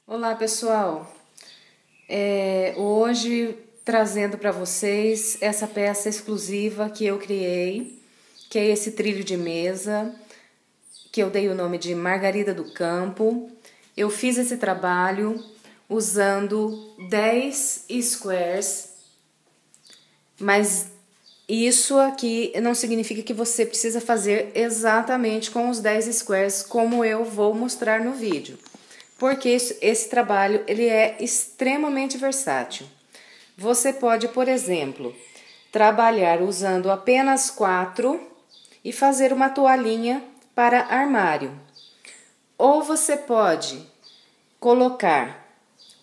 Olá, pessoal. Hoje trazendo para vocês essa peça exclusiva que eu criei, que é esse trilho de mesa, que eu dei o nome de Margarida do Campo. Eu fiz esse trabalho usando 10 squares, mas isso aqui não significa que você precisa fazer exatamente com os 10 squares como eu vou mostrar no vídeo, porque esse trabalho ele é extremamente versátil. Você pode, por exemplo, trabalhar usando apenas 4 e fazer uma toalhinha para armário. Ou você pode colocar,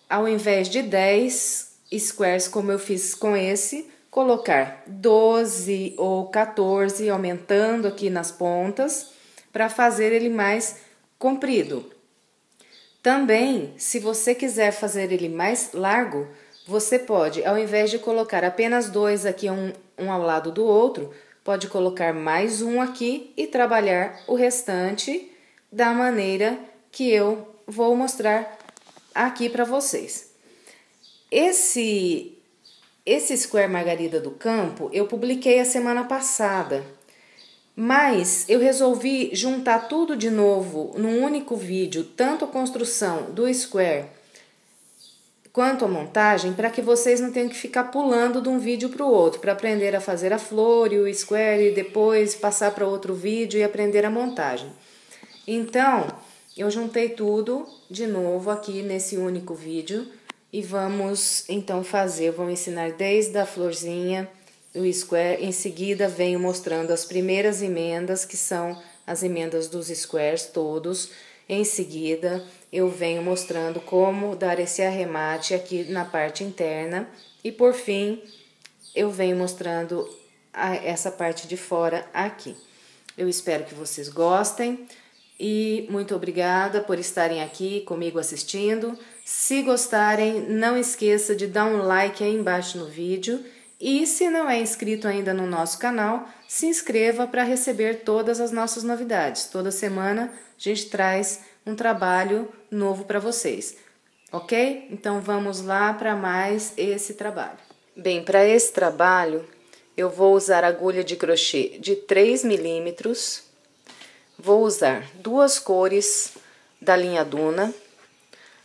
ao invés de 10 squares como eu fiz com esse, colocar 12 ou 14, aumentando aqui nas pontas, para fazer ele mais comprido. Também, se você quiser fazer ele mais largo, você pode, ao invés de colocar apenas 2 aqui, um ao lado do outro, pode colocar mais um aqui e trabalhar o restante da maneira que eu vou mostrar aqui para vocês. Esse Square Margarida do Campo eu publiquei a semana passada, mas eu resolvi juntar tudo de novo num único vídeo, tanto a construção do square quanto a montagem, para que vocês não tenham que ficar pulando de um vídeo para o outro, para aprender a fazer a flor e o square e depois passar para outro vídeo e aprender a montagem. Então, eu juntei tudo de novo aqui nesse único vídeo e vamos então fazer, vou ensinar desde a florzinha, o square, em seguida venho mostrando as primeiras emendas, que são as emendas dos squares todos. Em seguida, eu venho mostrando como dar esse arremate aqui na parte interna e por fim, eu venho mostrando essa parte de fora aqui. Eu espero que vocês gostem e muito obrigada por estarem aqui comigo assistindo. Se gostarem, não esqueça de dar um like aí embaixo no vídeo e se não é inscrito ainda no nosso canal, se inscreva para receber todas as nossas novidades. Toda semana a gente traz um trabalho novo para vocês, ok? Então vamos lá para mais esse trabalho. Bem, para esse trabalho eu vou usar agulha de crochê de 3 milímetros. Vou usar duas cores da linha Duna.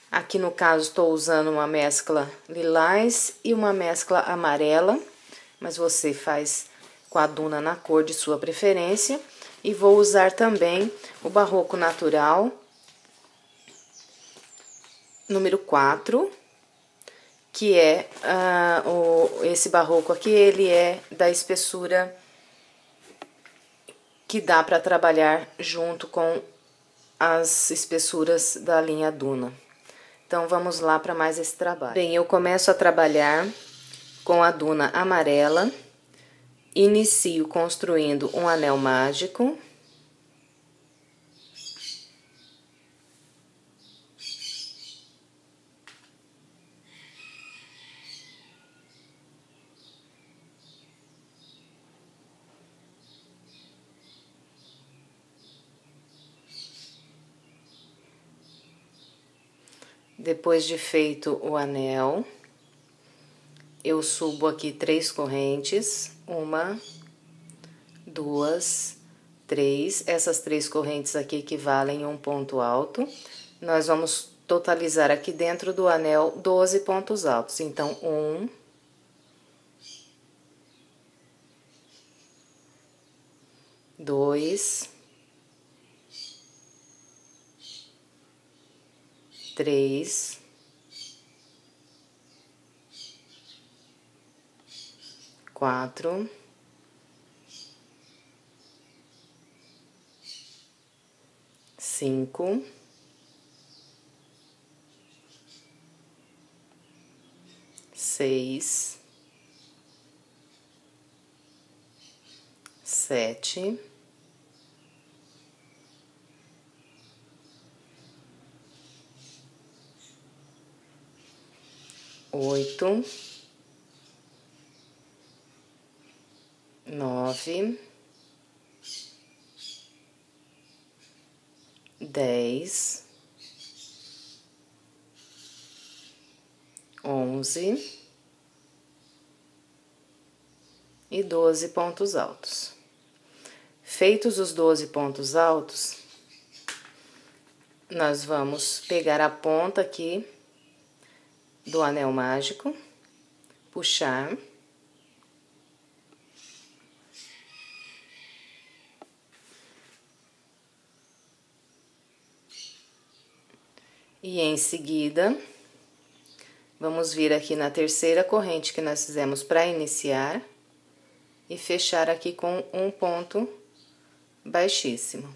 Aqui no caso estou usando uma mescla lilás e uma mescla amarela, mas você faz com a Duna na cor de sua preferência. E vou usar também o Barroco Natural, número 4, que é esse barroco aqui, ele é da espessura que dá para trabalhar junto com as espessuras da linha Duna. Então, vamos lá para mais esse trabalho. Bem, eu começo a trabalhar com a Duna amarela, inicio construindo um anel mágico. Depois de feito o anel, eu subo aqui 3 correntes, 1, 2, 3. Essas 3 correntes aqui equivalem a um ponto alto. Nós vamos totalizar aqui dentro do anel 12 pontos altos. Então, 1, 2, 3, 4, 5, 6, 7, 8, 9, 10, 11 e 12 pontos altos. Feitos os 12 pontos altos, nós vamos pegar a ponta aqui do anel mágico, puxar. E em seguida, vamos vir aqui na terceira corrente que nós fizemos para iniciar e fechar aqui com um ponto baixíssimo.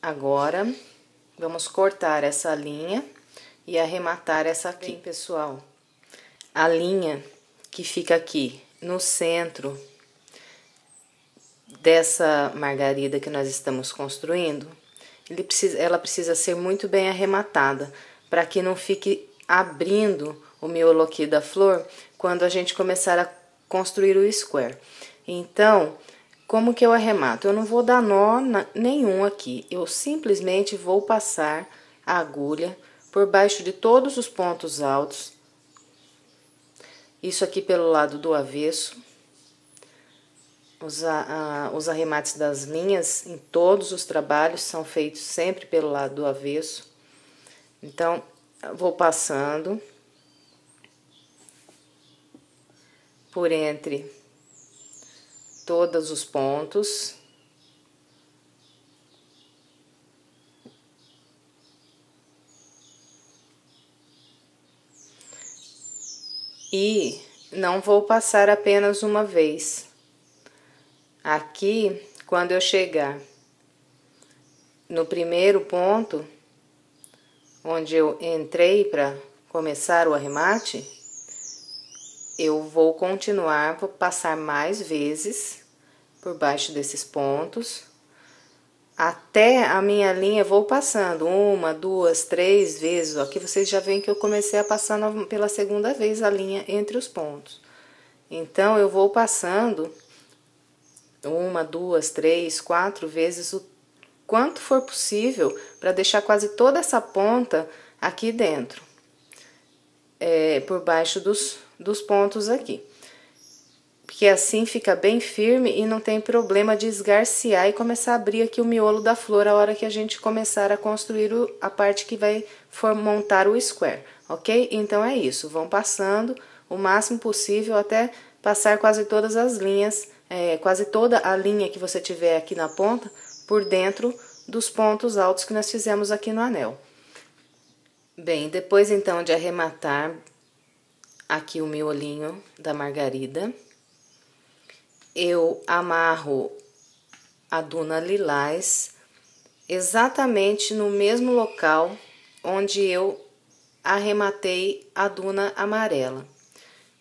Agora, vamos cortar essa linha e arrematar essa aqui. Bem, pessoal, a linha que fica aqui no centro dessa margarida que nós estamos construindo, ela precisa ser muito bem arrematada, para que não fique abrindo o miolo aqui da flor quando a gente começar a construir o square. Então, como que eu arremato? Eu não vou dar nó nenhum aqui, eu simplesmente vou passar a agulha por baixo de todos os pontos altos, isso aqui pelo lado do avesso. Os arremates das linhas em todos os trabalhos são feitos sempre pelo lado do avesso. Então, vou passando por entre todos os pontos. E não vou passar apenas uma vez. Aqui, quando eu chegar no primeiro ponto, onde eu entrei para começar o arremate, eu vou continuar, vou passar mais vezes por baixo desses pontos, até a minha linha, vou passando uma, duas, três vezes. Aqui vocês já veem que eu comecei a passar pela segunda vez a linha entre os pontos. Então, eu vou passando uma, duas, três, quatro vezes o quanto for possível para deixar quase toda essa ponta aqui dentro, por baixo dos pontos aqui. Porque assim fica bem firme e não tem problema de esgarciar e começar a abrir aqui o miolo da flor a hora que a gente começar a construir a parte que vai montar o square, ok? Então é isso, vão passando o máximo possível até passar quase todas as linhas, quase toda a linha que você tiver aqui na ponta, por dentro dos pontos altos que nós fizemos aqui no anel. Bem, depois então de arrematar aqui o miolinho da margarida, eu amarro a duna lilás exatamente no mesmo local onde eu arrematei a duna amarela,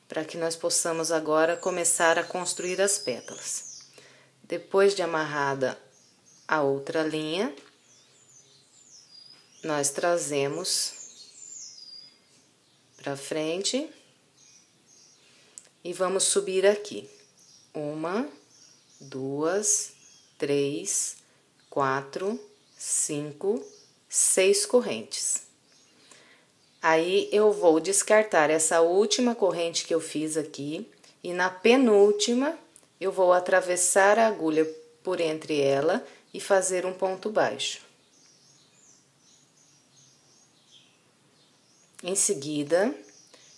para que nós possamos agora começar a construir as pétalas. Depois de amarrada a outra linha, nós trazemos para frente e vamos subir aqui. 1, 2, 3, 4, 5, 6 correntes. Aí, eu vou descartar essa última corrente que eu fiz aqui e na penúltima, eu vou atravessar a agulha por entre ela e fazer um ponto baixo. Em seguida,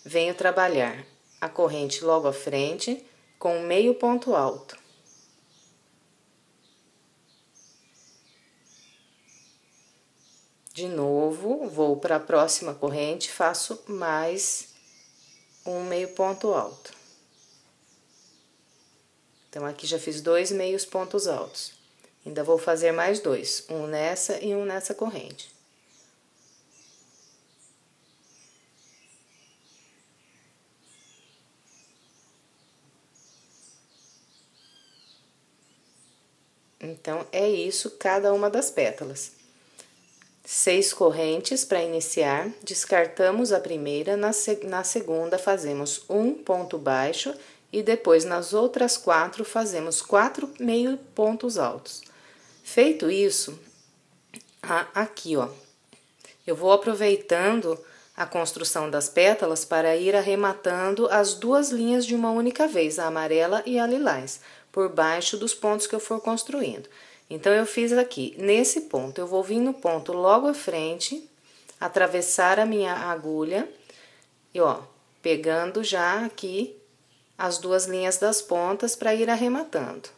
venho trabalhar a corrente logo à frente com meio ponto alto. De novo, vou para a próxima corrente, faço mais um meio ponto alto. Então, aqui já fiz 2 meios pontos altos. Ainda vou fazer mais 2, um nessa e um nessa corrente. Então, é isso cada uma das pétalas. 6 correntes para iniciar, descartamos a primeira, na segunda fazemos um ponto baixo e depois nas outras 4 fazemos 4 meio pontos altos. Feito isso, aqui ó, eu vou aproveitando a construção das pétalas para ir arrematando as duas linhas de uma única vez, a amarela e a lilás, por baixo dos pontos que eu for construindo. Então, eu fiz aqui, nesse ponto, eu vou vir no ponto logo à frente, atravessar a minha agulha e, ó, pegando já aqui as duas linhas das pontas para ir arrematando.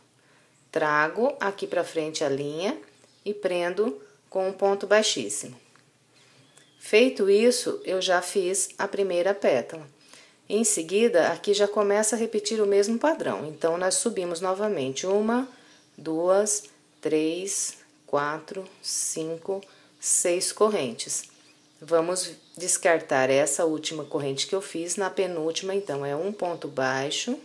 Trago aqui para frente a linha e prendo com um ponto baixíssimo. Feito isso, eu já fiz a primeira pétala. Em seguida, aqui já começa a repetir o mesmo padrão. Então, nós subimos novamente 1, 2, 3, 4, 5, 6 correntes. Vamos descartar essa última corrente que eu fiz na penúltima, então, é um ponto baixo.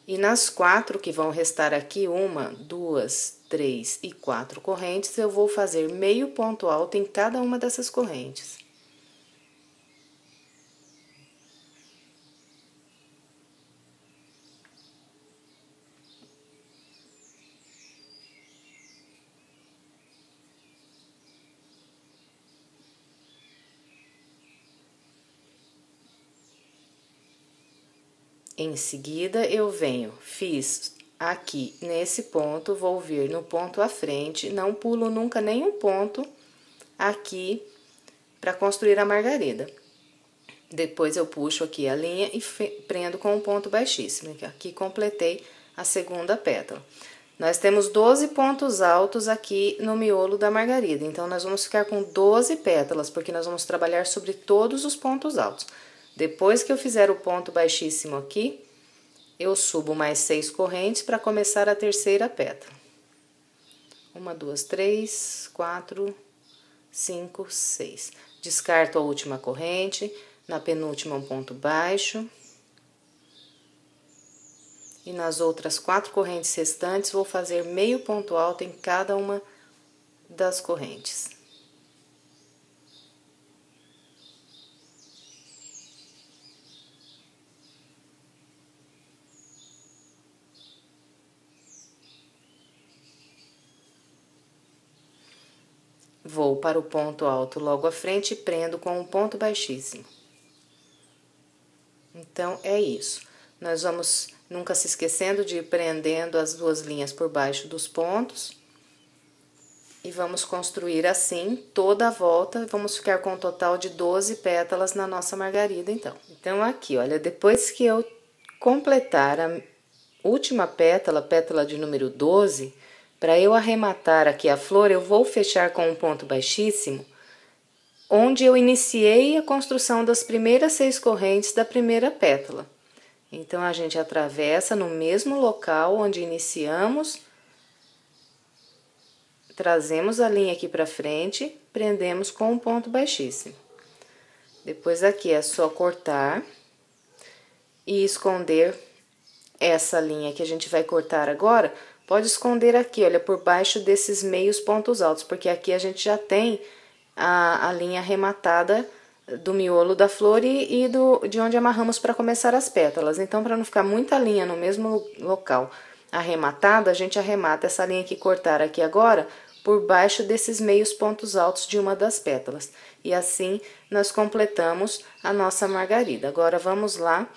E nas 4 que vão restar aqui, 1, 2, 3 e 4 correntes, eu vou fazer meio ponto alto em cada uma dessas correntes. Em seguida, eu venho, fiz aqui nesse ponto, vou vir no ponto à frente, não pulo nunca nenhum ponto aqui para construir a margarida. Depois, eu puxo aqui a linha e prendo com um ponto baixíssimo. Aqui, completei a segunda pétala. Nós temos 12 pontos altos aqui no miolo da margarida, então, nós vamos ficar com 12 pétalas, porque nós vamos trabalhar sobre todos os pontos altos. Depois que eu fizer o ponto baixíssimo aqui, eu subo mais 6 correntes para começar a terceira pétala. 1, 2, 3, 4, 5, 6. Descarto a última corrente, na penúltima um ponto baixo. E nas outras 4 correntes restantes, vou fazer meio ponto alto em cada uma das correntes. Vou para o ponto alto logo à frente e prendo com um ponto baixíssimo. Então, é isso. Nós vamos, nunca se esquecendo de ir prendendo as duas linhas por baixo dos pontos. E vamos construir assim toda a volta. Vamos ficar com um total de 12 pétalas na nossa margarida, então. Então, aqui, olha, depois que eu completar a última pétala, pétala de número 12... Para eu arrematar aqui a flor, eu vou fechar com um ponto baixíssimo, onde eu iniciei a construção das primeiras 6 correntes da primeira pétala. Então, a gente atravessa no mesmo local onde iniciamos, trazemos a linha aqui para frente, prendemos com um ponto baixíssimo. Depois, aqui é só cortar e esconder essa linha que a gente vai cortar agora. Pode esconder aqui, olha, por baixo desses meios pontos altos, porque aqui a gente já tem a linha arrematada do miolo da flor e de onde amarramos para começar as pétalas. Então, para não ficar muita linha no mesmo local arrematada, a gente arremata essa linha que cortar aqui agora por baixo desses meios pontos altos de uma das pétalas. E assim, nós completamos a nossa margarida. Agora, vamos lá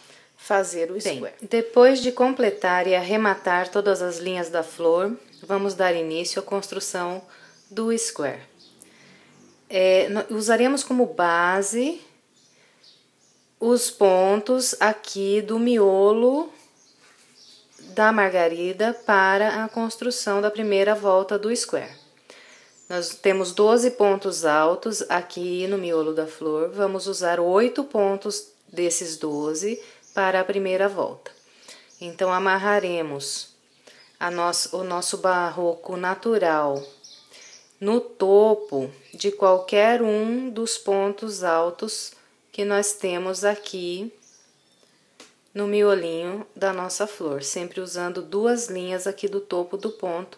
fazer o square. Depois de completar e arrematar todas as linhas da flor, vamos dar início à construção do square. Usaremos como base os pontos aqui do miolo da margarida para a construção da primeira volta do square. Nós temos 12 pontos altos aqui no miolo da flor, vamos usar 8 pontos desses 12 para a primeira volta. Então, amarraremos o nosso barroco natural no topo de qualquer um dos pontos altos que nós temos aqui no miolinho da nossa flor, sempre usando 2 linhas aqui do topo do ponto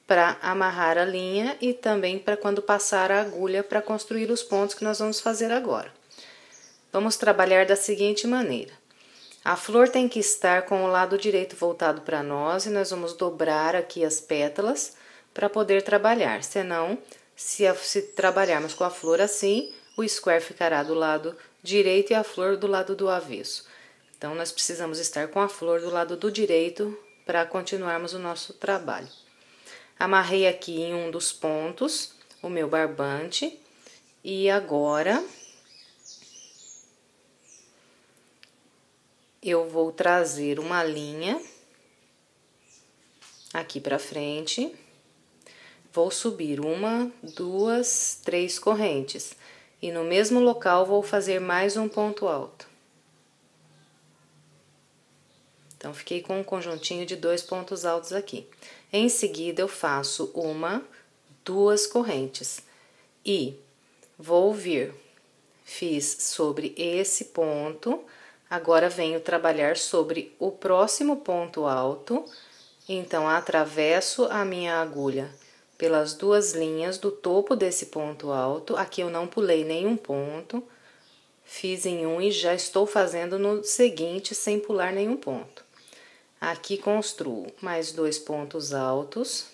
para amarrar a linha e também para quando passar a agulha para construir os pontos que nós vamos fazer agora. Vamos trabalhar da seguinte maneira. A flor tem que estar com o lado direito voltado para nós e nós vamos dobrar aqui as pétalas para poder trabalhar, senão, Se trabalharmos com a flor assim, o square ficará do lado direito e a flor do lado do avesso. Então, nós precisamos estar com a flor do lado do direito para continuarmos o nosso trabalho. Amarrei aqui em um dos pontos o meu barbante e agora eu vou trazer uma linha aqui pra frente, vou subir 1, 2, 3 correntes e no mesmo local vou fazer mais um ponto alto. Então, fiquei com um conjuntinho de 2 pontos altos aqui. Em seguida, eu faço 1, 2 correntes e vou vir. Fiz sobre esse ponto, agora venho trabalhar sobre o próximo ponto alto. Então, atravesso a minha agulha pelas 2 linhas do topo desse ponto alto. Aqui eu não pulei nenhum ponto, fiz em um e já estou fazendo no seguinte sem pular nenhum ponto. Aqui construo mais 2 pontos altos.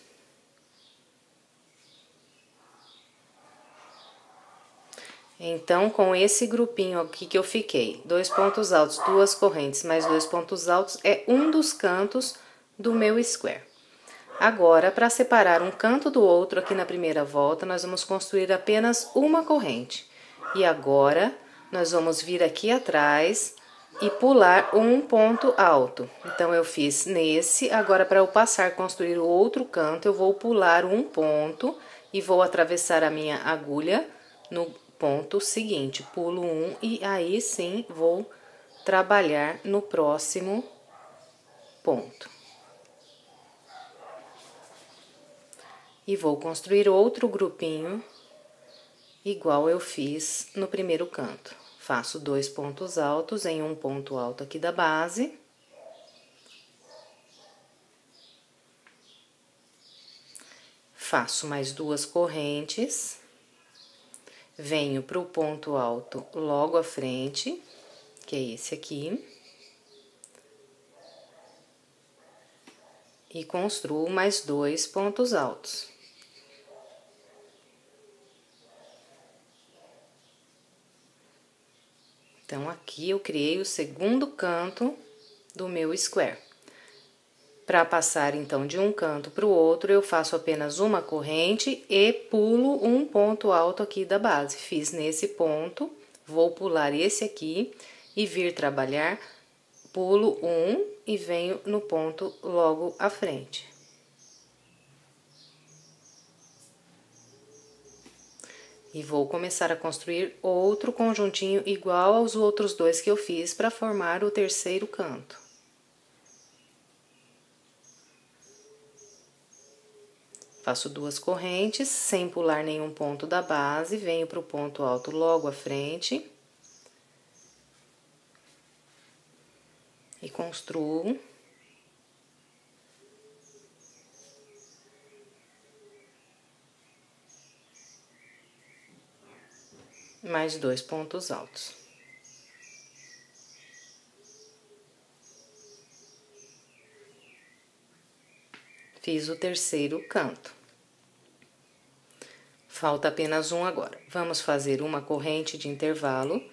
Então, com esse grupinho aqui que eu fiquei, 2 pontos altos, 2 correntes, mais 2 pontos altos, é um dos cantos do meu square. Agora, para separar um canto do outro aqui na primeira volta, nós vamos construir apenas uma corrente. E agora, nós vamos vir aqui atrás e pular um ponto alto. Então, eu fiz nesse, agora para eu passar a construir o outro canto, eu vou pular um ponto e vou atravessar a minha agulha no ponto seguinte. Pulo um e aí sim vou trabalhar no próximo ponto. E vou construir outro grupinho, igual eu fiz no primeiro canto. Faço 2 pontos altos em um ponto alto aqui da base. Faço mais 2 correntes. Venho para o ponto alto logo à frente, que é esse aqui. E construo mais 2 pontos altos. Então, aqui eu criei o segundo canto do meu square. Para passar, então, de um canto para o outro, eu faço apenas uma corrente e pulo um ponto alto aqui da base. Fiz nesse ponto, vou pular esse aqui e vir trabalhar, pulo um e venho no ponto logo à frente. E vou começar a construir outro conjuntinho igual aos outros 2 que eu fiz para formar o terceiro canto. Faço 2 correntes, sem pular nenhum ponto da base, venho para o ponto alto logo à frente. E construo. Mais 2 pontos altos. Fiz o terceiro canto. Falta apenas um agora. Vamos fazer uma corrente de intervalo.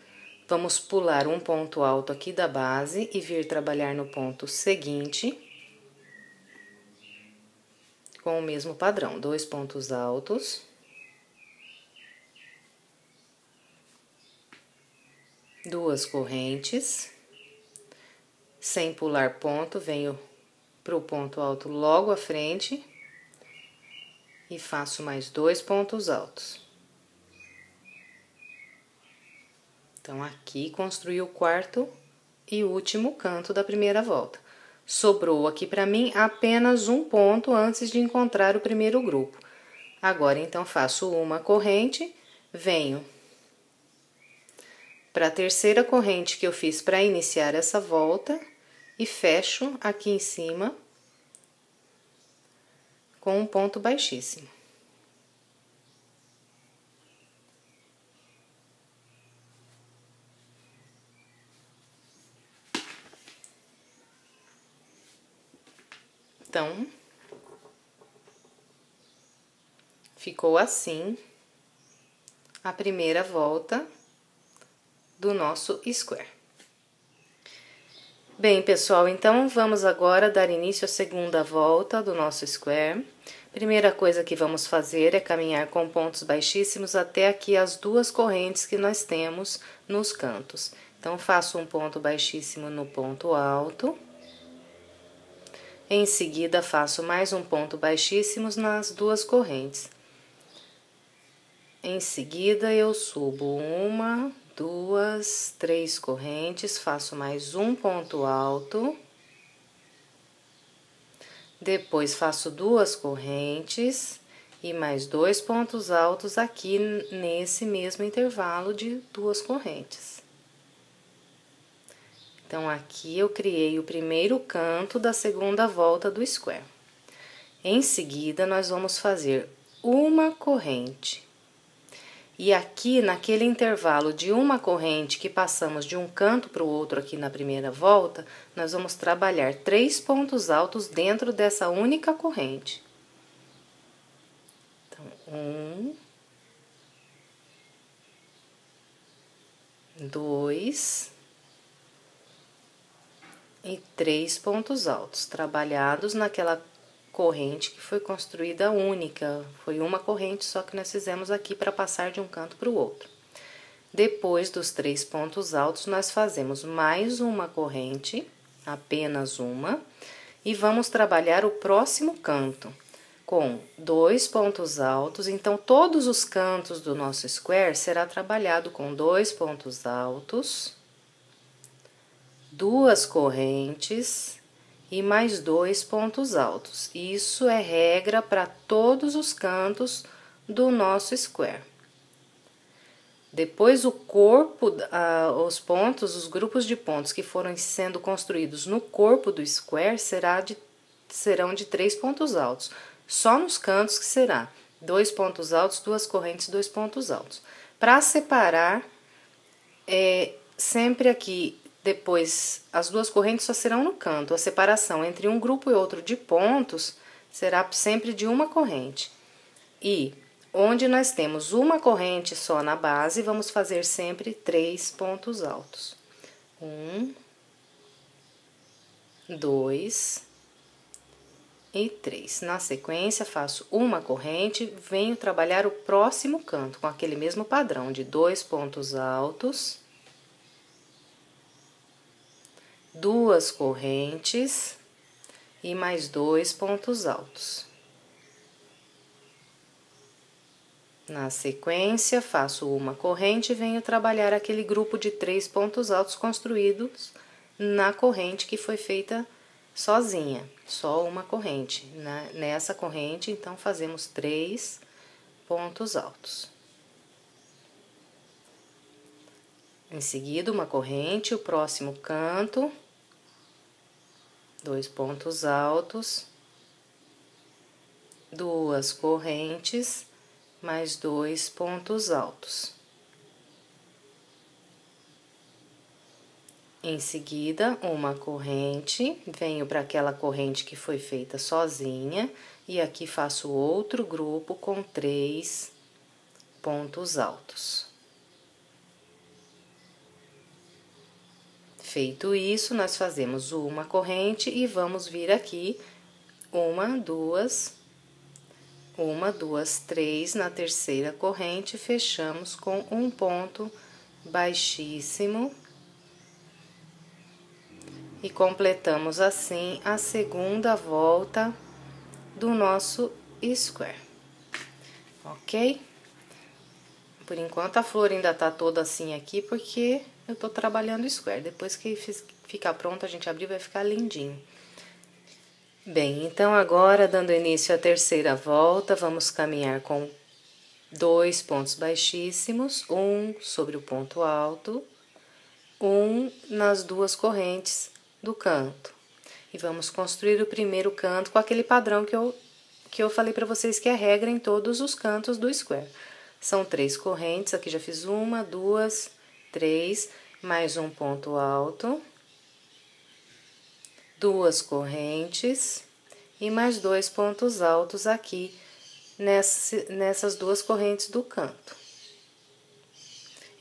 Vamos pular um ponto alto aqui da base e vir trabalhar no ponto seguinte. Com o mesmo padrão, 2 pontos altos. Duas correntes, sem pular ponto, venho pro ponto alto logo à frente e faço mais 2 pontos altos. Então, aqui construí o quarto e último canto da primeira volta. Sobrou aqui pra mim apenas um ponto antes de encontrar o primeiro grupo. Agora, então, faço uma corrente, venho para a terceira corrente que eu fiz para iniciar essa volta e fecho aqui em cima com um ponto baixíssimo. Então, Ficou assim a primeira volta do nosso square. Bem, pessoal, então vamos agora dar início à segunda volta do nosso square. Primeira coisa que vamos fazer é caminhar com pontos baixíssimos até aqui as duas correntes que nós temos nos cantos. Então, faço um ponto baixíssimo no ponto alto. Em seguida, faço mais um ponto baixíssimo nas duas correntes. Em seguida, eu subo uma, duas, três correntes, faço mais um ponto alto. Depois, faço duas correntes e mais dois pontos altos aqui nesse mesmo intervalo de duas correntes. Então, aqui eu criei o primeiro canto da segunda volta do square. Em seguida, nós vamos fazer uma corrente. E aqui, naquele intervalo de uma corrente que passamos de um canto para o outro aqui na primeira volta, nós vamos trabalhar 3 pontos altos dentro dessa única corrente. Então, 1, 2 e 3 pontos altos, trabalhados naquela corrente que foi construída única, foi uma corrente só que nós fizemos aqui para passar de um canto para o outro. Depois dos 3 pontos altos, nós fazemos mais uma corrente, apenas uma, e vamos trabalhar o próximo canto com 2 pontos altos. Então, todos os cantos do nosso square será trabalhado com 2 pontos altos, duas correntes e mais 2 pontos altos. Isso é regra para todos os cantos do nosso square. Depois, o corpo, os pontos, os grupos de pontos que foram sendo construídos no corpo do square serão de 3 pontos altos. Só nos cantos que será 2 pontos altos, duas correntes, 2 pontos altos. Para separar, sempre aqui, depois, as duas correntes só serão no canto. A separação entre um grupo e outro de pontos será sempre de uma corrente. E onde nós temos uma corrente só na base, vamos fazer sempre 3 pontos altos. 1, 2 e 3. Na sequência, faço uma corrente, venho trabalhar o próximo canto com aquele mesmo padrão de 2 pontos altos, duas correntes e mais 2 pontos altos. Na sequência, faço uma corrente e venho trabalhar aquele grupo de 3 pontos altos construídos na corrente que foi feita sozinha, só uma corrente. Nessa corrente, então, fazemos 3 pontos altos. Em seguida, uma corrente, o próximo canto, 2 pontos altos, duas correntes, mais 2 pontos altos. Em seguida, uma corrente, venho para aquela corrente que foi feita sozinha e aqui faço outro grupo com 3 pontos altos. Feito isso, nós fazemos uma corrente e vamos vir aqui uma, duas, 3, na terceira corrente, fechamos com um ponto baixíssimo e completamos assim a segunda volta do nosso square, ok? Por enquanto, a flor ainda tá toda assim aqui, porque eu tô trabalhando square. Depois que ficar pronto, a gente abrir, vai ficar lindinho. Bem, então agora, dando início à terceira volta, vamos caminhar com 2 pontos baixíssimos, um sobre o ponto alto, um nas duas correntes do canto. E vamos construir o primeiro canto com aquele padrão que eu falei para vocês que é regra em todos os cantos do square. São 3 correntes, aqui já fiz 1, 2, 3, mais um ponto alto, 2 correntes e mais 2 pontos altos aqui nessas duas correntes do canto.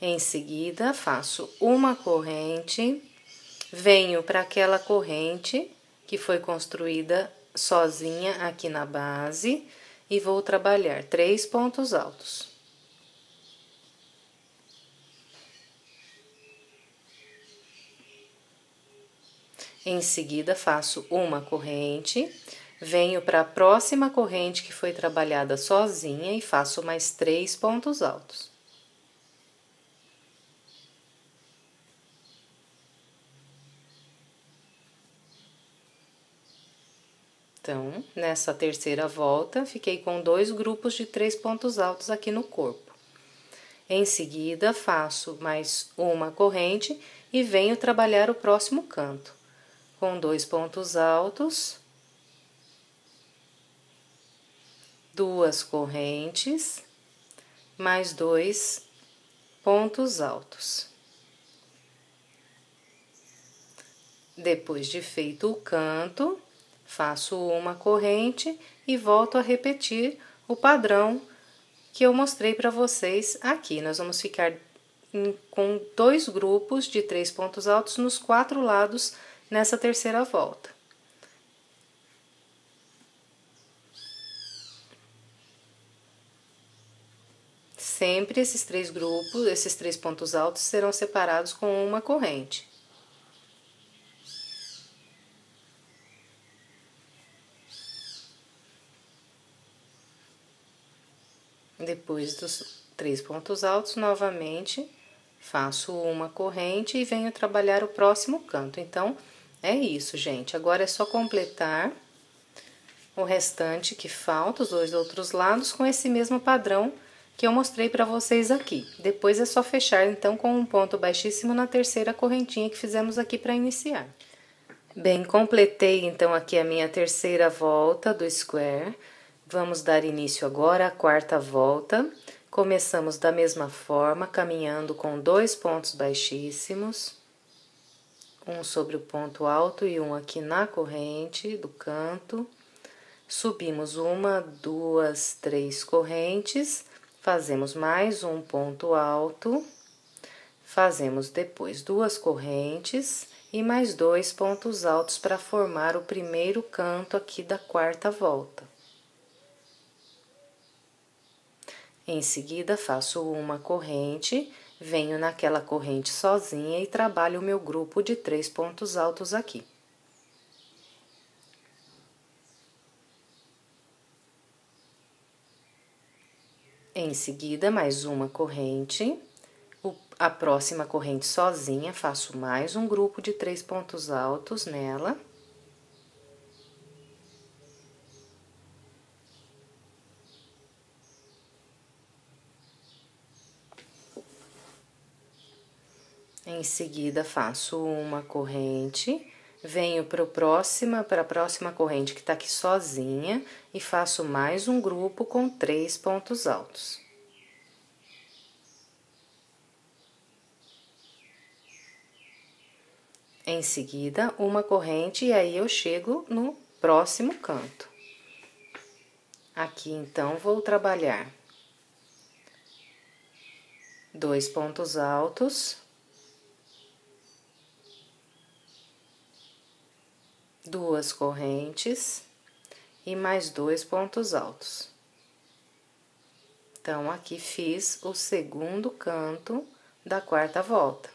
Em seguida, faço uma corrente, venho para aquela corrente que foi construída sozinha aqui na base e vou trabalhar 3 pontos altos. Em seguida, faço uma corrente, venho para a próxima corrente que foi trabalhada sozinha e faço mais 3 pontos altos. Então, nessa terceira volta, fiquei com 2 grupos de 3 pontos altos aqui no corpo. Em seguida, faço mais uma corrente e venho trabalhar o próximo canto, com 2 pontos altos, 2 correntes, mais 2 pontos altos. Depois de feito o canto, faço uma corrente e volto a repetir o padrão que eu mostrei para vocês aqui. Nós vamos ficar com 2 grupos de 3 pontos altos nos 4 lados nessa terceira volta. Sempre esses 3 grupos, esses 3 pontos altos serão separados com uma corrente. Depois dos 3 pontos altos, novamente, faço uma corrente e venho trabalhar o próximo canto. Então, é isso, gente. Agora é só completar o restante que falta, os 2 outros lados, com esse mesmo padrão que eu mostrei para vocês aqui. Depois é só fechar, então, com um ponto baixíssimo na terceira correntinha que fizemos aqui para iniciar. Bem, completei, então, aqui a minha terceira volta do square. Vamos dar início agora à quarta volta. Começamos da mesma forma, caminhando com 2 pontos baixíssimos, um sobre o ponto alto e um aqui na corrente do canto. Subimos 1, 2, 3 correntes, fazemos mais um ponto alto, fazemos depois 2 correntes e mais 2 pontos altos para formar o primeiro canto aqui da quarta volta. Em seguida, faço uma corrente, venho naquela corrente sozinha e trabalho o meu grupo de 3 pontos altos aqui. Em seguida, mais uma corrente, a próxima corrente sozinha, faço mais um grupo de 3 pontos altos nela. Em seguida, faço uma corrente, venho para a próxima corrente que tá aqui sozinha e faço mais um grupo com 3 pontos altos. Em seguida, uma corrente e aí eu chego no próximo canto. Aqui, então, vou trabalhar 2 pontos altos, 2 correntes e mais 2 pontos altos. Então, aqui fiz o segundo canto da quarta volta.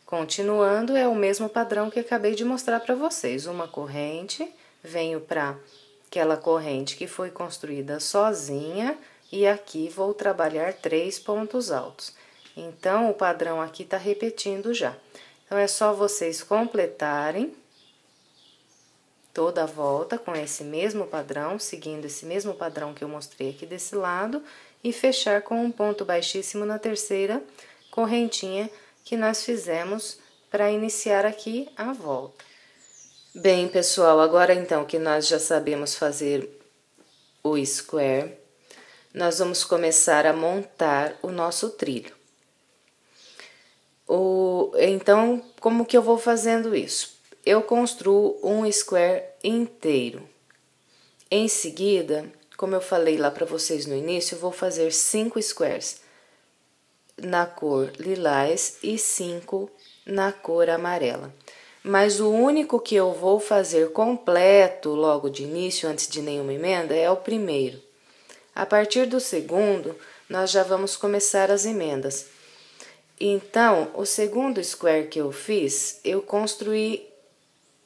Continuando, é o mesmo padrão que acabei de mostrar para vocês. Uma corrente, venho para aquela corrente que foi construída sozinha e aqui vou trabalhar 3 pontos altos. Então, o padrão aqui tá repetindo já. Então, é só vocês completarem toda a volta com esse mesmo padrão, seguindo esse mesmo padrão que eu mostrei aqui desse lado, e fechar com um ponto baixíssimo na terceira correntinha que nós fizemos para iniciar aqui a volta. Bem, pessoal, agora então que nós já sabemos fazer o square, nós vamos começar a montar o nosso trilho. Então, como que eu vou fazendo isso? Eu construo um square inteiro. Em seguida, como eu falei lá para vocês no início, eu vou fazer 5 squares na cor lilás e 5 na cor amarela. Mas o único que eu vou fazer completo logo de início, antes de nenhuma emenda, é o primeiro. A partir do segundo, nós já vamos começar as emendas. Então, o segundo square que eu fiz, eu construí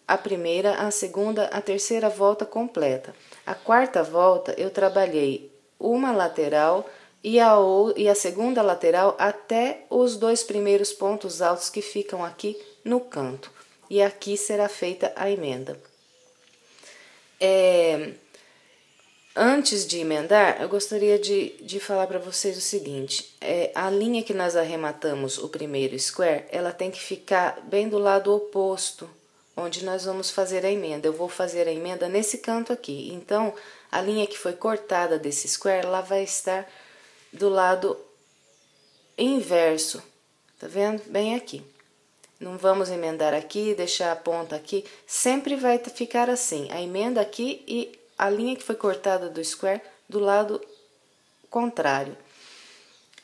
a primeira, a segunda, a terceira volta completa. A quarta volta, eu trabalhei uma lateral e a segunda lateral até os 2 primeiros pontos altos que ficam aqui no canto. E aqui será feita a emenda. Antes de emendar, eu gostaria de falar para vocês o seguinte. A linha que nós arrematamos o primeiro square, ela tem que ficar bem do lado oposto, onde nós vamos fazer a emenda. Eu vou fazer a emenda nesse canto aqui. Então, a linha que foi cortada desse square, ela vai estar do lado inverso, tá vendo? Bem aqui. Não vamos emendar aqui, deixar a ponta aqui, sempre vai ficar assim, a emenda aqui e a linha que foi cortada do square do lado contrário.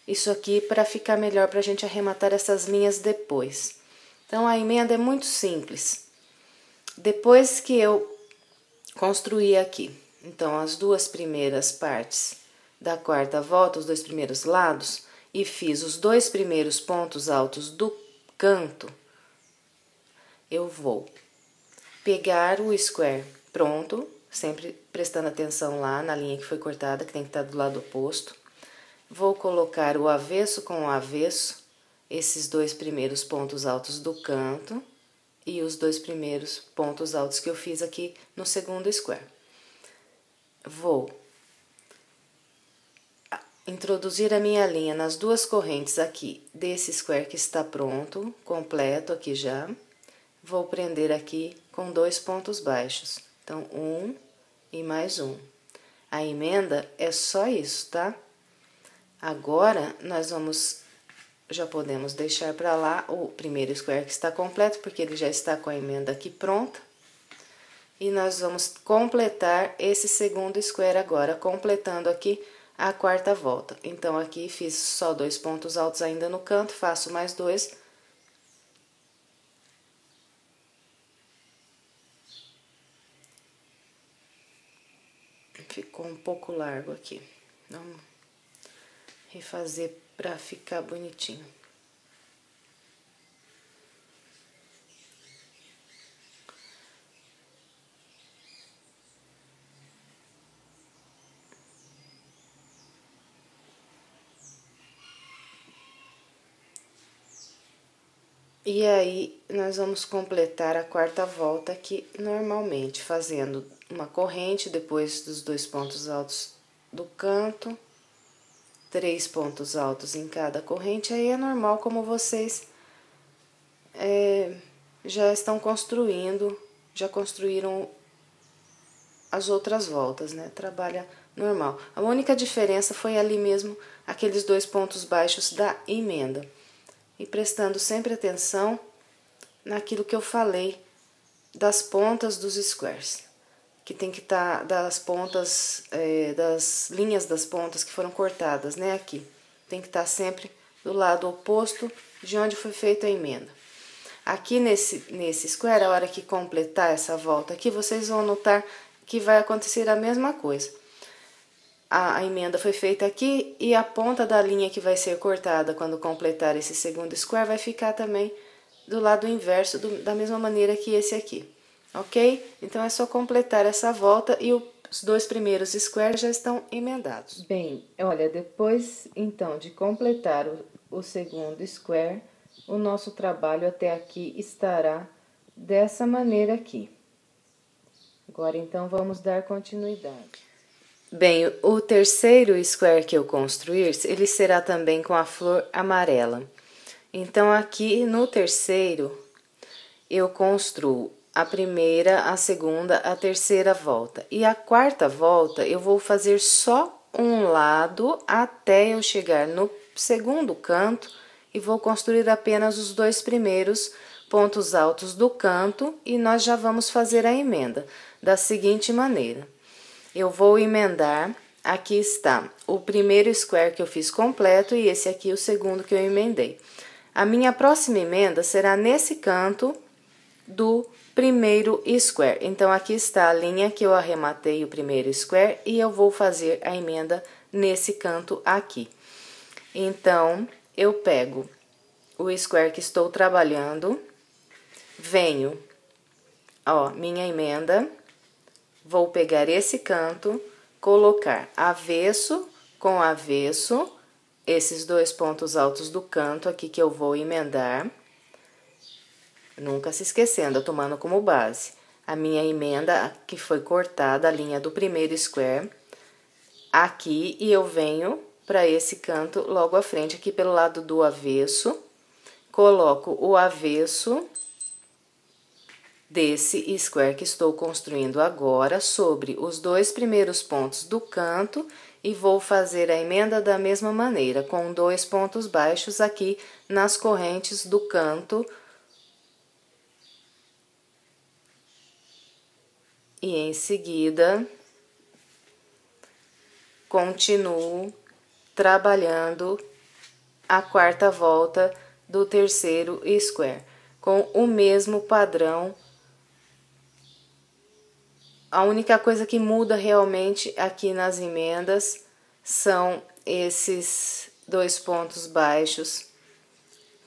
Isso aqui para ficar melhor para a gente arrematar essas linhas depois. Então, a emenda é muito simples. Depois que eu construí aqui, então, as 2 primeiras partes da quarta volta, os 2 primeiros lados, e fiz os 2 primeiros pontos altos do canto, eu vou pegar o square pronto, sempre prestando atenção lá na linha que foi cortada, que tem que estar do lado oposto. Vou colocar o avesso com o avesso, esses 2 primeiros pontos altos do canto e os 2 primeiros pontos altos que eu fiz aqui no segundo square. Vou introduzir a minha linha nas 2 correntes aqui desse square que está pronto, completo aqui já. Vou prender aqui com 2 pontos baixos. Então, 1 e mais 1. A emenda é só isso, tá? Agora, nós já podemos deixar para lá o primeiro square que está completo, porque ele já está com a emenda aqui pronta. E nós vamos completar esse segundo square agora, completando aqui a quarta volta. Então, aqui fiz só 2 pontos altos ainda no canto, faço mais 2. Ficou um pouco largo aqui. Vamos refazer para ficar bonitinho. E aí, nós vamos completar a quarta volta aqui normalmente, fazendo uma corrente depois dos 2 pontos altos do canto, 3 pontos altos em cada corrente. Aí é normal, como vocês já estão construindo, já construíram as outras voltas, né? Trabalha normal. A única diferença foi ali mesmo, aqueles 2 pontos baixos da emenda. E prestando sempre atenção naquilo que eu falei das pontas dos squares, que tem que estar das pontas, das linhas das pontas que foram cortadas, né, aqui. Tem que estar sempre do lado oposto de onde foi feita a emenda. Aqui nesse square, a hora que completar essa volta aqui, vocês vão notar que vai acontecer a mesma coisa. A emenda foi feita aqui e a ponta da linha que vai ser cortada quando completar esse segundo square vai ficar também do lado inverso, da mesma maneira que esse aqui, ok? Então, é só completar essa volta e os 2 primeiros squares já estão emendados. Bem, olha, depois, então, de completar o segundo square, o nosso trabalho até aqui estará dessa maneira aqui. Agora, então, vamos dar continuidade. Bem, o terceiro square que eu construir, ele será também com a flor amarela. Então, aqui no terceiro, eu construo a primeira, a segunda, a terceira volta. E a quarta volta, eu vou fazer só um lado até eu chegar no segundo canto e vou construir apenas os 2 primeiros pontos altos do canto e nós já vamos fazer a emenda da seguinte maneira. eu vou emendar. Aqui está o primeiro square que eu fiz completo e esse aqui o segundo que eu emendei. A minha próxima emenda será nesse canto do primeiro square. Então, aqui está a linha que eu arrematei o primeiro square e eu vou fazer a emenda nesse canto aqui. Então, eu pego o square que estou trabalhando, venho, ó, minha emenda, vou pegar esse canto, colocar avesso com avesso, esses dois pontos altos do canto aqui que eu vou emendar. Nunca se esquecendo, eu tomando como base a minha emenda que foi cortada, a linha do primeiro square, aqui, e eu venho para esse canto logo à frente, aqui pelo lado do avesso, coloco o avesso desse square que estou construindo agora sobre os dois primeiros pontos do canto e vou fazer a emenda da mesma maneira, com dois pontos baixos aqui nas correntes do canto. E em seguida, continuo trabalhando a quarta volta do terceiro square, com o mesmo padrão. A única coisa que muda realmente aqui nas emendas são esses dois pontos baixos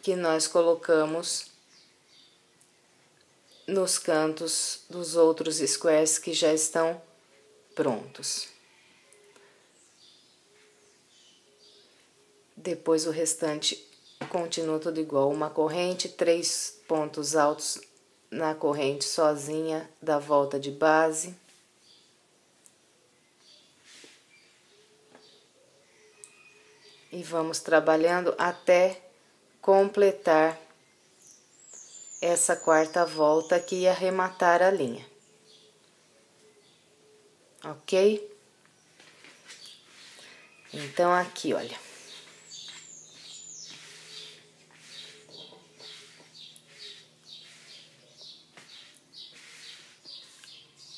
que nós colocamos nos cantos dos outros squares que já estão prontos. Depois o restante continua tudo igual, uma corrente, 3 pontos altos na corrente sozinha da volta de base. E vamos trabalhando até completar essa quarta volta aqui e arrematar a linha. Ok? Então, aqui, olha.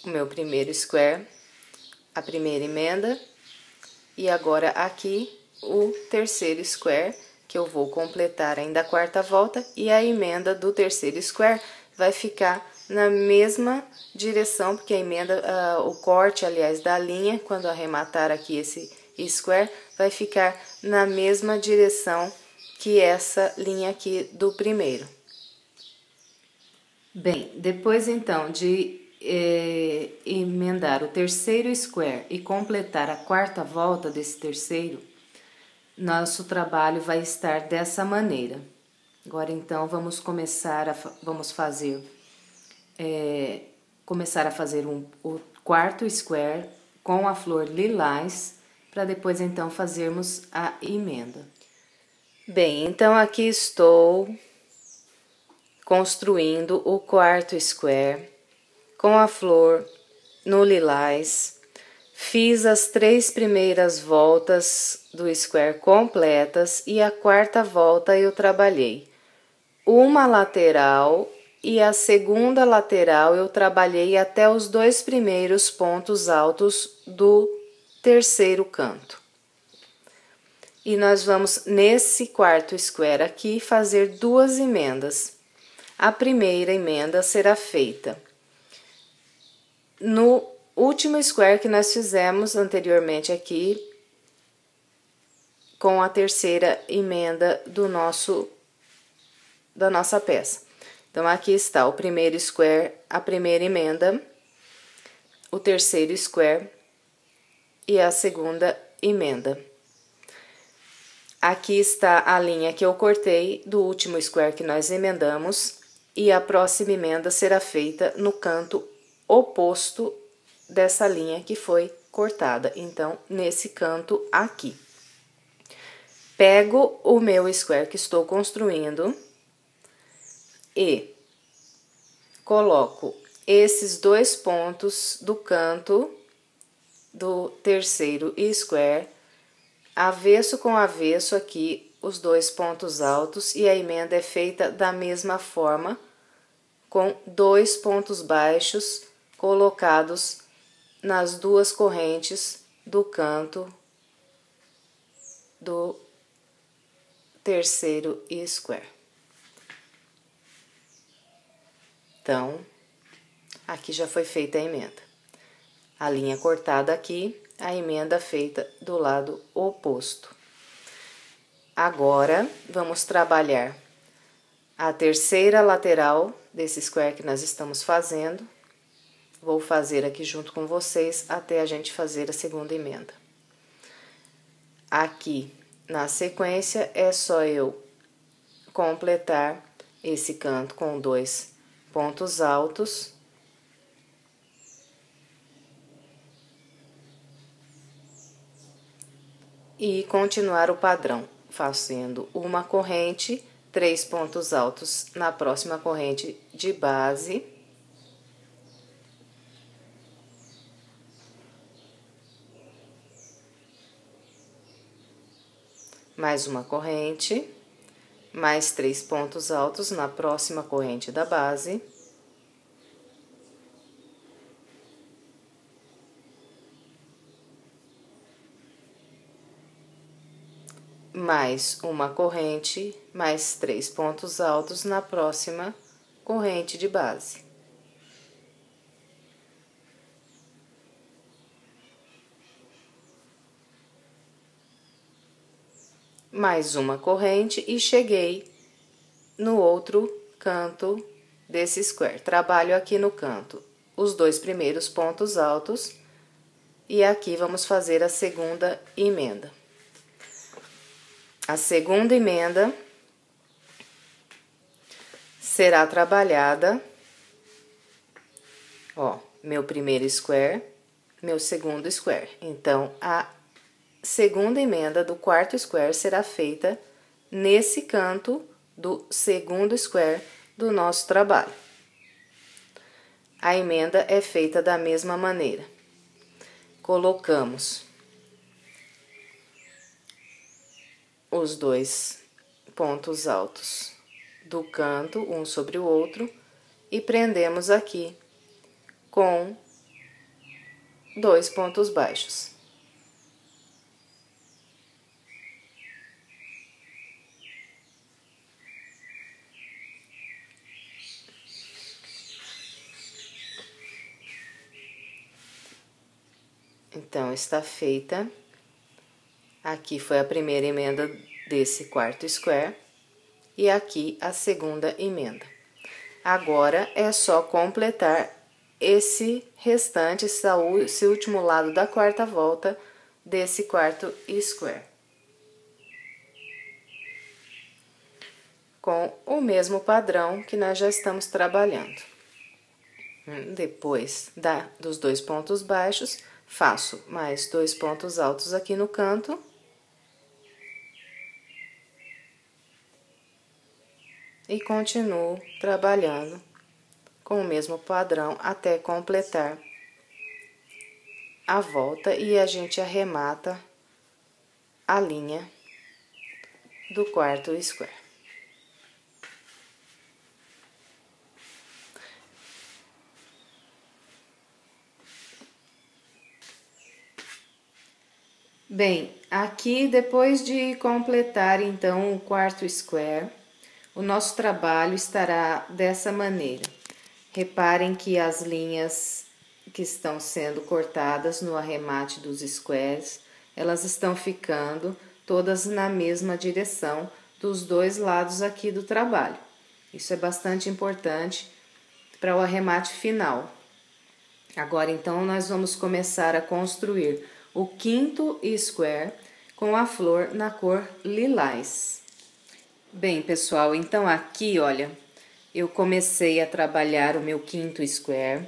O meu primeiro square, a primeira emenda, e agora aqui o terceiro square, que eu vou completar ainda a quarta volta, e a emenda do terceiro square vai ficar na mesma direção, porque a emenda, o corte, aliás, da linha, quando arrematar aqui esse square, vai ficar na mesma direção que essa linha aqui do primeiro. Bem, depois então de emendar o terceiro square e completar a quarta volta desse terceiro, nosso trabalho vai estar dessa maneira. Agora, então, vamos começar a fazer o quarto square com a flor lilás, para depois, então, fazermos a emenda. Bem, então, aqui estou construindo o quarto square com a flor no lilás. Fiz as 3 primeiras voltas do square completas e a quarta volta eu trabalhei uma lateral e a segunda lateral eu trabalhei até os 2 primeiros pontos altos do terceiro canto. E nós vamos, nesse quarto square aqui, fazer 2 emendas. A primeira emenda será feita no último square que nós fizemos anteriormente aqui, com a terceira emenda da nossa peça. Então, aqui está o primeiro square, a primeira emenda, o terceiro square e a segunda emenda. Aqui está a linha que eu cortei do último square que nós emendamos, e a próxima emenda será feita no canto oposto dessa linha que foi cortada, então, nesse canto aqui. Pego o meu square que estou construindo e coloco esses 2 pontos do canto do terceiro square, avesso com avesso aqui, os 2 pontos altos, e a emenda é feita da mesma forma, com 2 pontos baixos colocados nas duas correntes do canto do terceiro square. Então, aqui já foi feita a emenda. A linha cortada aqui, a emenda feita do lado oposto. Agora, vamos trabalhar a terceira lateral desse square que nós estamos fazendo. Vou fazer aqui junto com vocês até a gente fazer a segunda emenda. Aqui, na sequência, é só eu completar esse canto com 2 pontos altos. E continuar o padrão, fazendo uma corrente, 3 pontos altos na próxima corrente de base. Mais uma corrente, mais 3 pontos altos na próxima corrente da base. Mais uma corrente, mais 3 pontos altos na próxima corrente de base. Mais uma corrente e cheguei no outro canto desse square. Trabalho aqui no canto os 2 primeiros pontos altos e aqui vamos fazer a segunda emenda. A segunda emenda será trabalhada, ó, meu primeiro square, meu segundo square. Então, a segunda emenda do quarto square será feita nesse canto do segundo square do nosso trabalho. A emenda é feita da mesma maneira. Colocamos os 2 pontos altos do canto, um sobre o outro, e prendemos aqui com 2 pontos baixos. Então, está feita. Aqui foi a primeira emenda desse quarto square e aqui a segunda emenda. Agora, é só completar esse restante, esse último lado da quarta volta desse quarto square. Com o mesmo padrão que nós já estamos trabalhando. Depois dos 2 pontos baixos, faço mais 2 pontos altos aqui no canto. E continuo trabalhando com o mesmo padrão até completar a volta e a gente arremata a linha do quarto square. Bem, aqui depois de completar então o quarto square, o nosso trabalho estará dessa maneira. Reparem que as linhas que estão sendo cortadas no arremate dos squares, elas estão ficando todas na mesma direção dos 2 lados aqui do trabalho. Isso é bastante importante para o arremate final. Agora, então, nós vamos começar a construir o quinto square com a flor na cor lilás. Bem, pessoal, então aqui, olha, eu comecei a trabalhar o meu quinto square,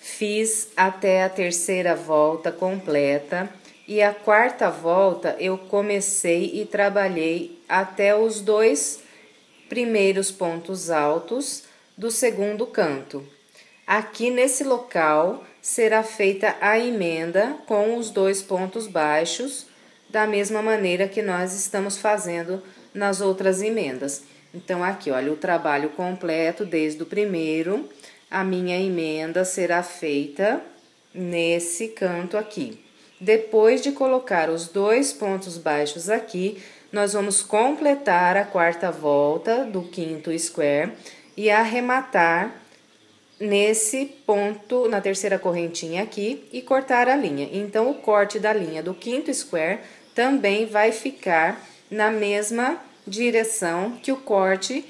fiz até a terceira volta completa e a quarta volta eu comecei e trabalhei até os 2 primeiros pontos altos do segundo canto. Aqui nesse local será feita a emenda com os 2 pontos baixos, da mesma maneira que nós estamos fazendo nas outras emendas. Então, aqui, olha, o trabalho completo desde o primeiro, a minha emenda será feita nesse canto aqui. Depois de colocar os 2 pontos baixos aqui, nós vamos completar a quarta volta do quinto square e arrematar nesse ponto, na terceira correntinha aqui, e cortar a linha. Então, o corte da linha do quinto square também vai ficar na mesma direção que o corte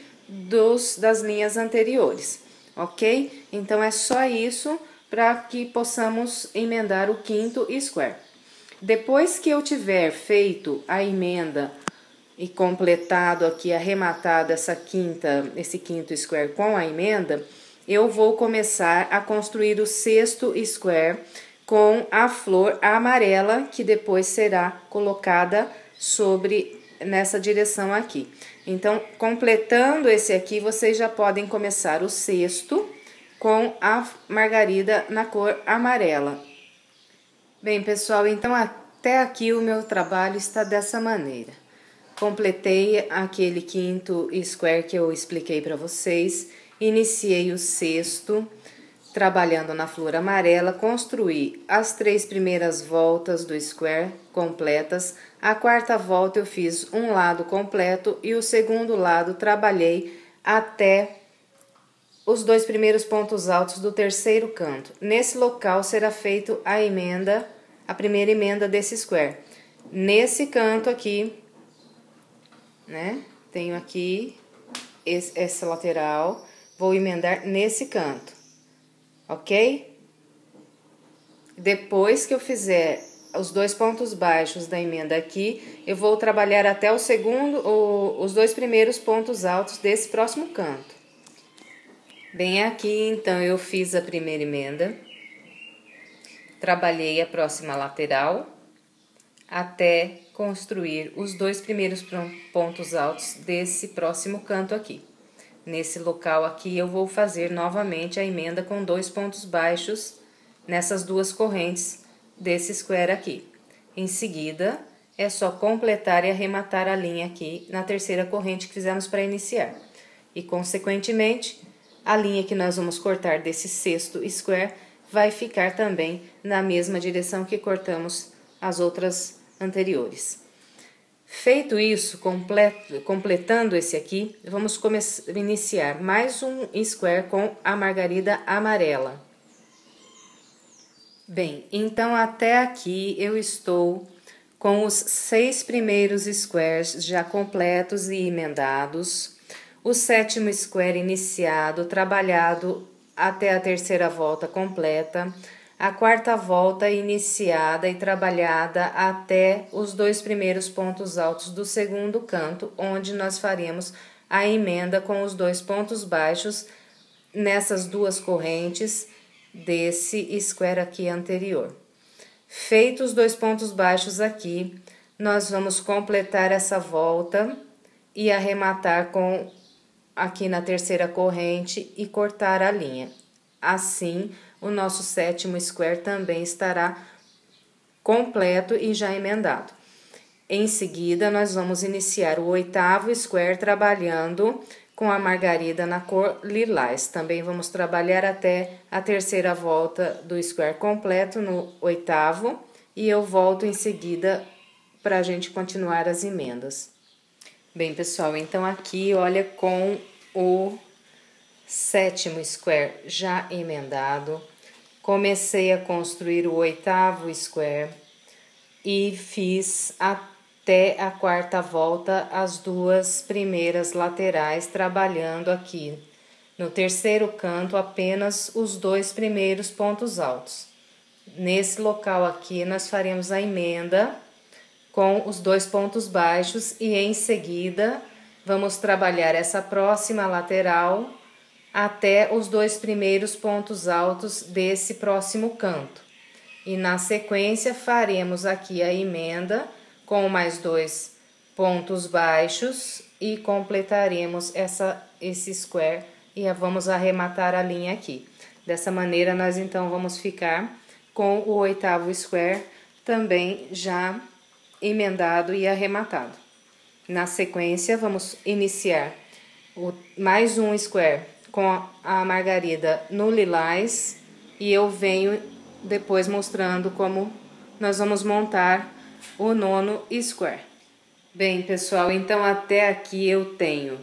das linhas anteriores, ok? Então, é só isso para que possamos emendar o quinto square. Depois que eu tiver feito a emenda e completado aqui, arrematado esse quinto square com a emenda, eu vou começar a construir o sexto square com a flor amarela, que depois será colocada nessa direção aqui. Então, completando esse aqui, vocês já podem começar o sexto com a margarida na cor amarela. Bem, pessoal, então até aqui o meu trabalho está dessa maneira. Completei aquele quinto square que eu expliquei para vocês, iniciei o sexto, trabalhando na flor amarela, construí as 3 primeiras voltas do square completas, a quarta volta eu fiz um lado completo e o segundo lado trabalhei até os 2 primeiros pontos altos do terceiro canto. Nesse local será feita a primeira emenda desse square. Nesse canto aqui, né? Tenho aqui essa lateral, vou emendar nesse canto, ok? Depois que eu fizer os 2 pontos baixos da emenda aqui, eu vou trabalhar até os 2 primeiros pontos altos desse próximo canto. Bem, aqui então eu fiz a primeira emenda, trabalhei a próxima lateral até construir os 2 primeiros pontos altos desse próximo canto aqui. Nesse local aqui eu vou fazer novamente a emenda com 2 pontos baixos nessas 2 correntes desse square aqui. Em seguida, é só completar e arrematar a linha aqui na terceira corrente que fizemos para iniciar. E, consequentemente, a linha que nós vamos cortar desse sexto square vai ficar também na mesma direção que cortamos as outras anteriores. Feito isso, completando esse aqui, vamos iniciar mais um square com a margarida amarela. Bem, então até aqui eu estou com os 6 primeiros squares já completos e emendados, o 7º square iniciado, trabalhado até a terceira volta completa, a quarta volta iniciada e trabalhada até os 2 primeiros pontos altos do segundo canto, onde nós faremos a emenda com os 2 pontos baixos nessas 2 correntes desse square aqui anterior. Feitos os 2 pontos baixos aqui, nós vamos completar essa volta e arrematar aqui na terceira corrente e cortar a linha. Assim, o nosso 7º square também estará completo e já emendado. Em seguida, nós vamos iniciar o 8º square trabalhando com a margarida na cor lilás. Também vamos trabalhar até a terceira volta do square completo no 8º e eu volto em seguida para a gente continuar as emendas. Bem, pessoal, então aqui, olha, com o 7º square já emendado, comecei a construir o 8º square e fiz até a quarta volta as 2 primeiras laterais, trabalhando aqui no terceiro canto apenas os 2 primeiros pontos altos. Nesse local aqui nós faremos a emenda com os 2 pontos baixos e em seguida vamos trabalhar essa próxima lateral até os 2 primeiros pontos altos desse próximo canto. E na sequência faremos aqui a emenda com mais 2 pontos baixos e completaremos esse square e vamos arrematar a linha aqui. Dessa maneira nós então vamos ficar com o 8º square também já emendado e arrematado. Na sequência vamos iniciar mais um square com a margarida no lilás e eu venho depois mostrando como nós vamos montar o nono square. Bem, pessoal, então até aqui eu tenho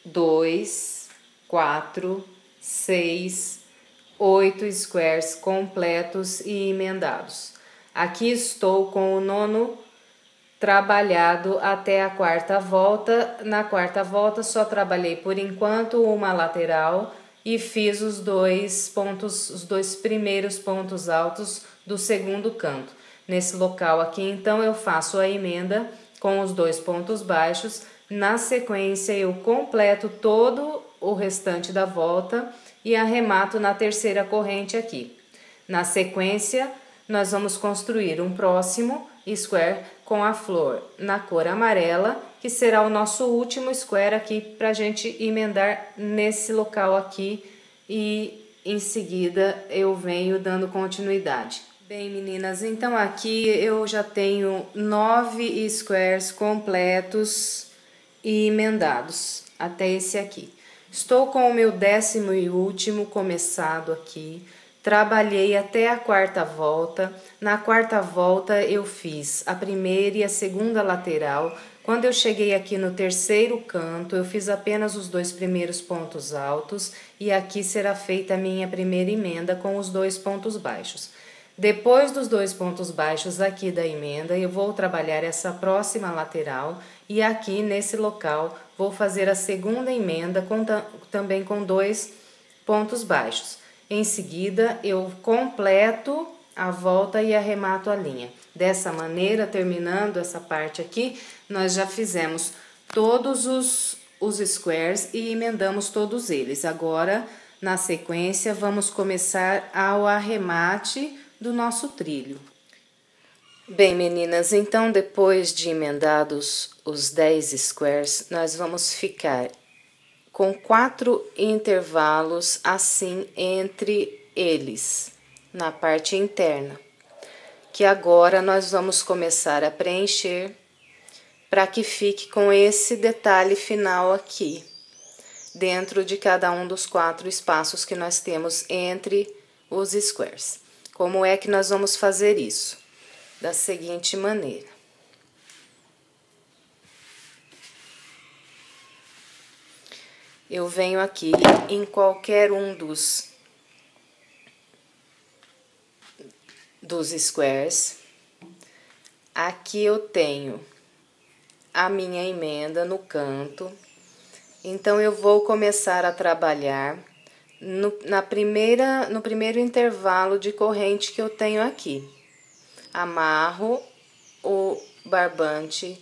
2, 4, 6, 8 squares completos e emendados. Aqui estou com o nono trabalhado até a quarta volta. Na quarta volta só trabalhei por enquanto uma lateral e fiz os dois primeiros pontos altos do segundo canto. Nesse local aqui, então, eu faço a emenda com os 2 pontos baixos. Na sequência, eu completo todo o restante da volta e arremato na terceira corrente aqui. Na sequência, nós vamos construir um próximo square com a flor na cor amarela, que será o nosso último square aqui para a gente emendar nesse local aqui, e em seguida eu venho dando continuidade. Bem, meninas, então aqui eu já tenho 9 squares completos e emendados até esse aqui. Estou com o meu 10º e último começado aqui. Trabalhei até a quarta volta. Na quarta volta eu fiz a primeira e a segunda lateral. Quando eu cheguei aqui no terceiro canto, eu fiz apenas os 2 primeiros pontos altos e aqui será feita a minha primeira emenda com os 2 pontos baixos. Depois dos 2 pontos baixos aqui da emenda, eu vou trabalhar essa próxima lateral e aqui nesse local vou fazer a segunda emenda também com 2 pontos baixos. Em seguida, eu completo a volta e arremato a linha. Dessa maneira, terminando essa parte aqui, nós já fizemos todos os squares e emendamos todos eles. Agora, na sequência, vamos começar ao arremate do nosso trilho. Bem, meninas, então depois de emendados os 10 squares, nós vamos ficar com 4 intervalos assim entre eles, na parte interna, que agora nós vamos começar a preencher para que fique com esse detalhe final aqui, dentro de cada um dos 4 espaços que nós temos entre os squares. Como é que nós vamos fazer isso? Da seguinte maneira. Eu venho aqui em qualquer um dos squares. Aqui eu tenho a minha emenda no canto. Então, eu vou começar a trabalhar no primeiro intervalo de corrente que eu tenho aqui. Amarro o barbante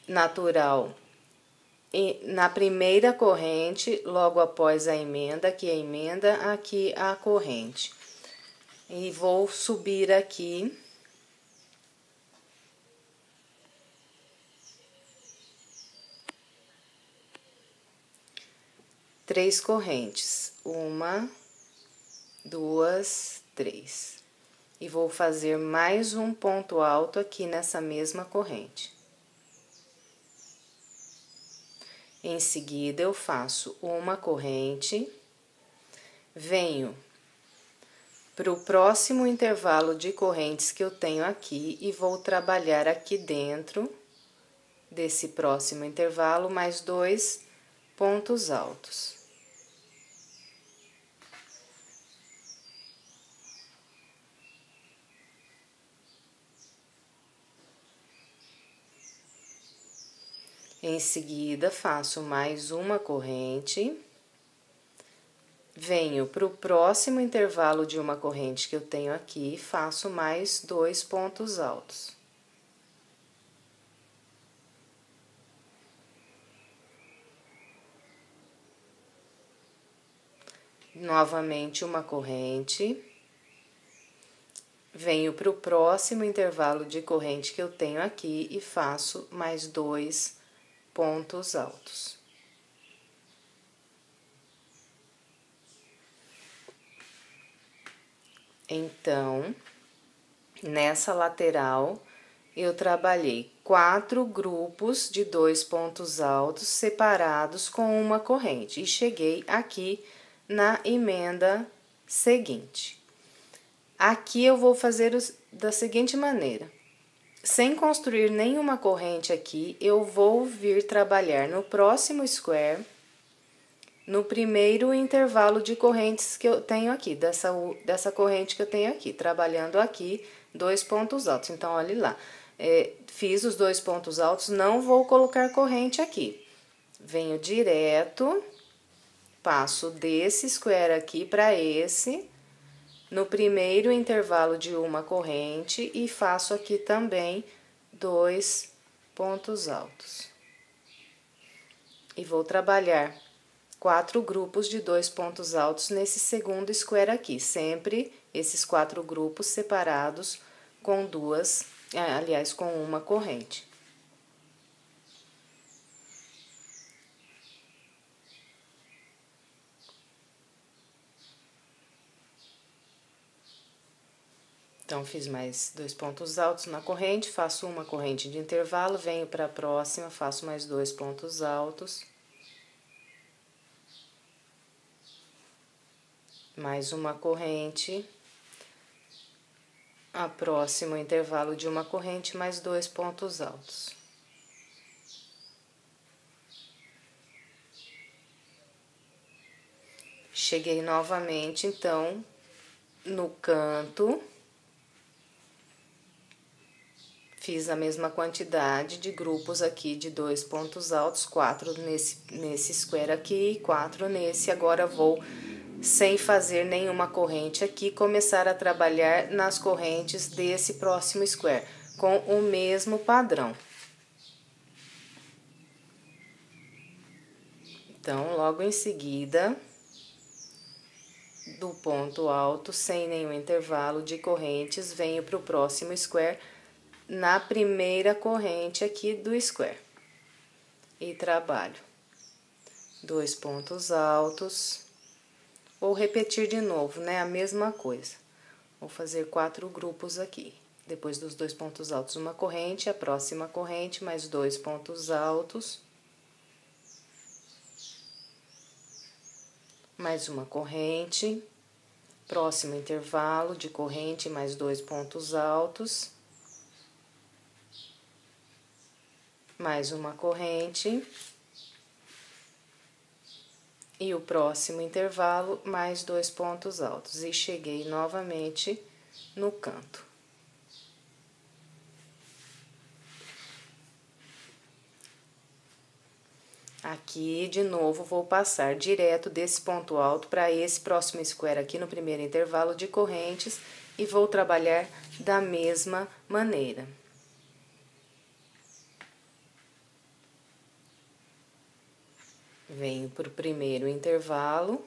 natural e na primeira corrente, logo após a emenda, aqui a emenda, aqui a corrente. E vou subir aqui. Três correntes, 1, 2, 3. E vou fazer mais um ponto alto aqui nessa mesma corrente. Em seguida, eu faço uma corrente, venho para o próximo intervalo de correntes que eu tenho aqui e vou trabalhar aqui dentro desse próximo intervalo mais 2 pontos altos. Em seguida, faço mais uma corrente, venho para o próximo intervalo de uma corrente que eu tenho aqui e faço mais 2 pontos altos. Novamente uma corrente, venho para o próximo intervalo de corrente que eu tenho aqui e faço mais 2 pontos altos. Então, nessa lateral, eu trabalhei 4 grupos de 2 pontos altos separados com uma corrente e cheguei aqui na emenda seguinte. Aqui eu vou fazer da seguinte maneira. Sem construir nenhuma corrente aqui, eu vou vir trabalhar no próximo square, no primeiro intervalo de correntes que eu tenho aqui, dessa corrente que eu tenho aqui, trabalhando aqui 2 pontos altos. Então, olha lá, fiz os 2 pontos altos, não vou colocar corrente aqui. Venho direto, passo desse square aqui para esse, no primeiro intervalo de uma corrente, e faço aqui também 2 pontos altos. E vou trabalhar 4 grupos de 2 pontos altos nesse segundo square aqui, sempre esses 4 grupos separados com com uma corrente. Então, fiz mais 2 pontos altos na corrente, faço uma corrente de intervalo, venho para a próxima, faço mais 2 pontos altos. Mais uma corrente. A próximo intervalo de uma corrente, mais 2 pontos altos. Cheguei novamente, então, no canto. Fiz a mesma quantidade de grupos aqui de 2 pontos altos, 4 nesse square aqui e 4 nesse. Agora, vou, sem fazer nenhuma corrente aqui, começar a trabalhar nas correntes desse próximo square, com o mesmo padrão. Então, logo em seguida, do ponto alto, sem nenhum intervalo de correntes, venho para o próximo square, na primeira corrente aqui do square, e trabalho 2 pontos altos. Vou repetir de novo, né, a mesma coisa. Vou fazer 4 grupos aqui. Depois dos 2 pontos altos, uma corrente, a próxima corrente, mais 2 pontos altos. Mais uma corrente, próximo intervalo de corrente, mais 2 pontos altos. Mais uma corrente, e o próximo intervalo, mais 2 pontos altos, e cheguei novamente no canto. Aqui, de novo, vou passar direto desse ponto alto para esse próximo square aqui no primeiro intervalo de correntes, e vou trabalhar da mesma maneira. Venho para o primeiro intervalo,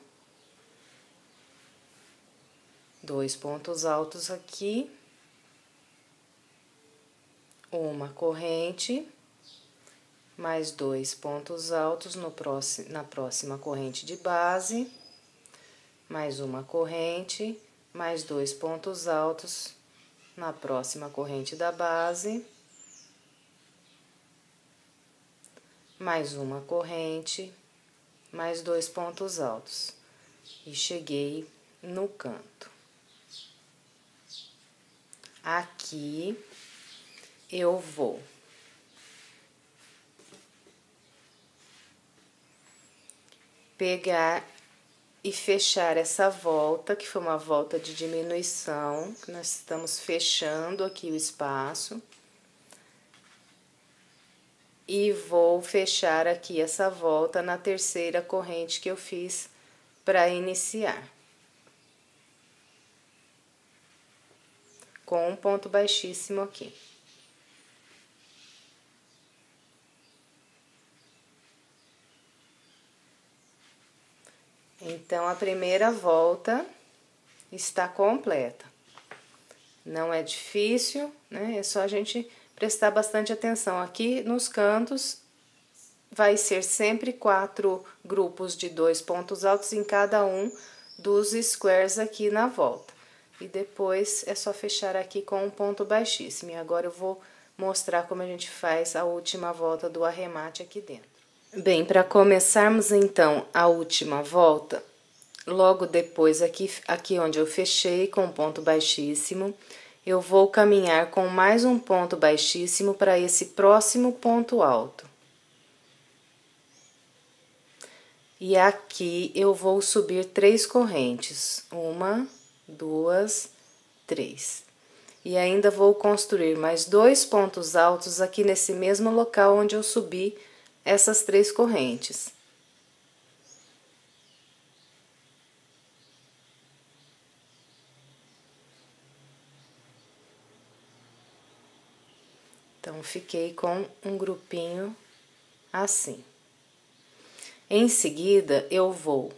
2 pontos altos aqui, uma corrente, mais 2 pontos altos na próxima corrente de base, mais uma corrente, mais 2 pontos altos na próxima corrente da base, mais uma corrente, mais 2 pontos altos, e cheguei no canto. Aqui, eu vou pegar e fechar essa volta, que foi uma volta de diminuição, que nós estamos fechando aqui o espaço. E vou fechar aqui essa volta na terceira corrente que eu fiz para iniciar, com um ponto baixíssimo aqui. Então, a primeira volta está completa. Não é difícil, né? É só a gente prestar bastante atenção. Aqui nos cantos, vai ser sempre 4 grupos de 2 pontos altos em cada um dos squares aqui na volta. E depois é só fechar aqui com um ponto baixíssimo. E agora eu vou mostrar como a gente faz a última volta do arremate aqui dentro. Bem, para começarmos então a última volta, logo depois, aqui onde eu fechei com um ponto baixíssimo, eu vou caminhar com mais um ponto baixíssimo para esse próximo ponto alto. E aqui eu vou subir 3 correntes, 1, 2, 3. E ainda vou construir mais 2 pontos altos aqui nesse mesmo local onde eu subi essas 3 correntes. Então, fiquei com um grupinho assim. Em seguida, eu vou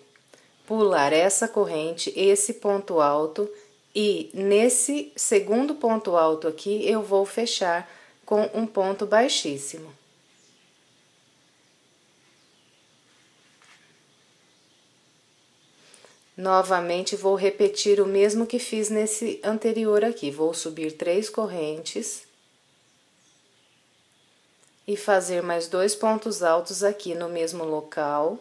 pular essa corrente, esse ponto alto, e nesse segundo ponto alto aqui, eu vou fechar com um ponto baixíssimo. Novamente, vou repetir o mesmo que fiz nesse anterior aqui. Vou subir 3 correntes e fazer mais 2 pontos altos aqui no mesmo local.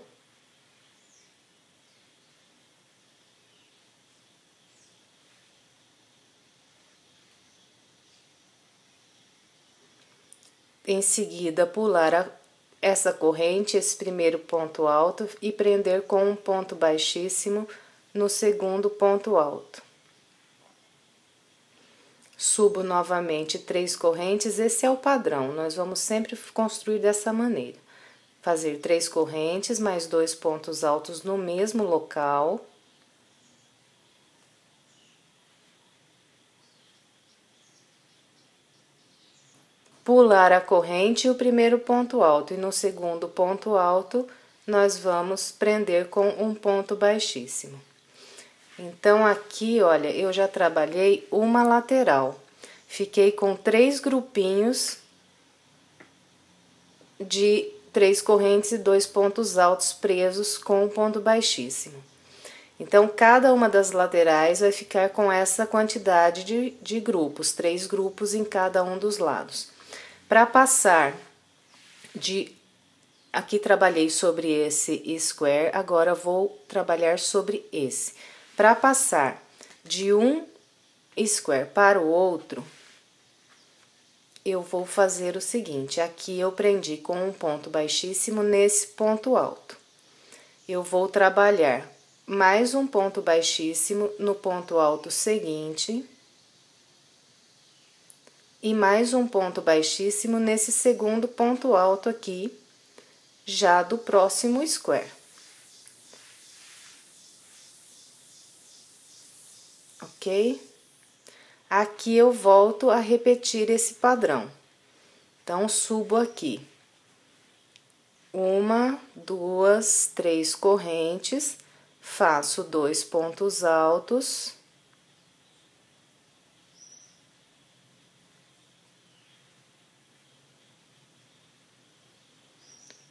Em seguida, pular essa corrente, esse primeiro ponto alto, e prender com um ponto baixíssimo no segundo ponto alto. Subo novamente 3 correntes, esse é o padrão, nós vamos sempre construir dessa maneira. Fazer 3 correntes, mais 2 pontos altos no mesmo local. Pular a corrente e o primeiro ponto alto, e no segundo ponto alto, nós vamos prender com um ponto baixíssimo. Então, aqui, olha, eu já trabalhei uma lateral. Fiquei com 3 grupinhos de 3 correntes e 2 pontos altos presos com um ponto baixíssimo. Então, cada uma das laterais vai ficar com essa quantidade de grupos, 3 grupos em cada um dos lados. Para passar aqui trabalhei sobre esse square, agora vou trabalhar sobre esse. Para passar de um square para o outro, eu vou fazer o seguinte, aqui eu prendi com um ponto baixíssimo nesse ponto alto. Eu vou trabalhar mais um ponto baixíssimo no ponto alto seguinte e mais um ponto baixíssimo nesse segundo ponto alto aqui, já do próximo square. Ok? Aqui eu volto a repetir esse padrão. Então, subo aqui 1, 2, 3 correntes, faço 2 pontos altos.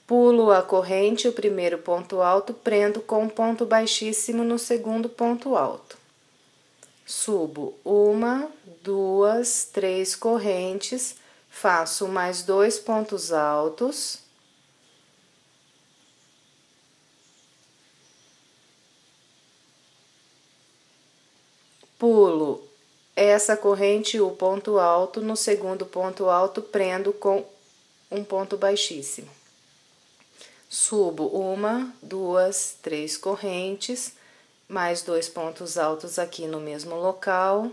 Pulo a corrente, o primeiro ponto alto, prendo com um ponto baixíssimo no segundo ponto alto. Subo 1, 2, 3 correntes, faço mais 2 pontos altos. Pulo essa corrente e o ponto alto, no segundo ponto alto, prendo com um ponto baixíssimo. Subo 1, 2, 3 correntes, mais 2 pontos altos aqui no mesmo local.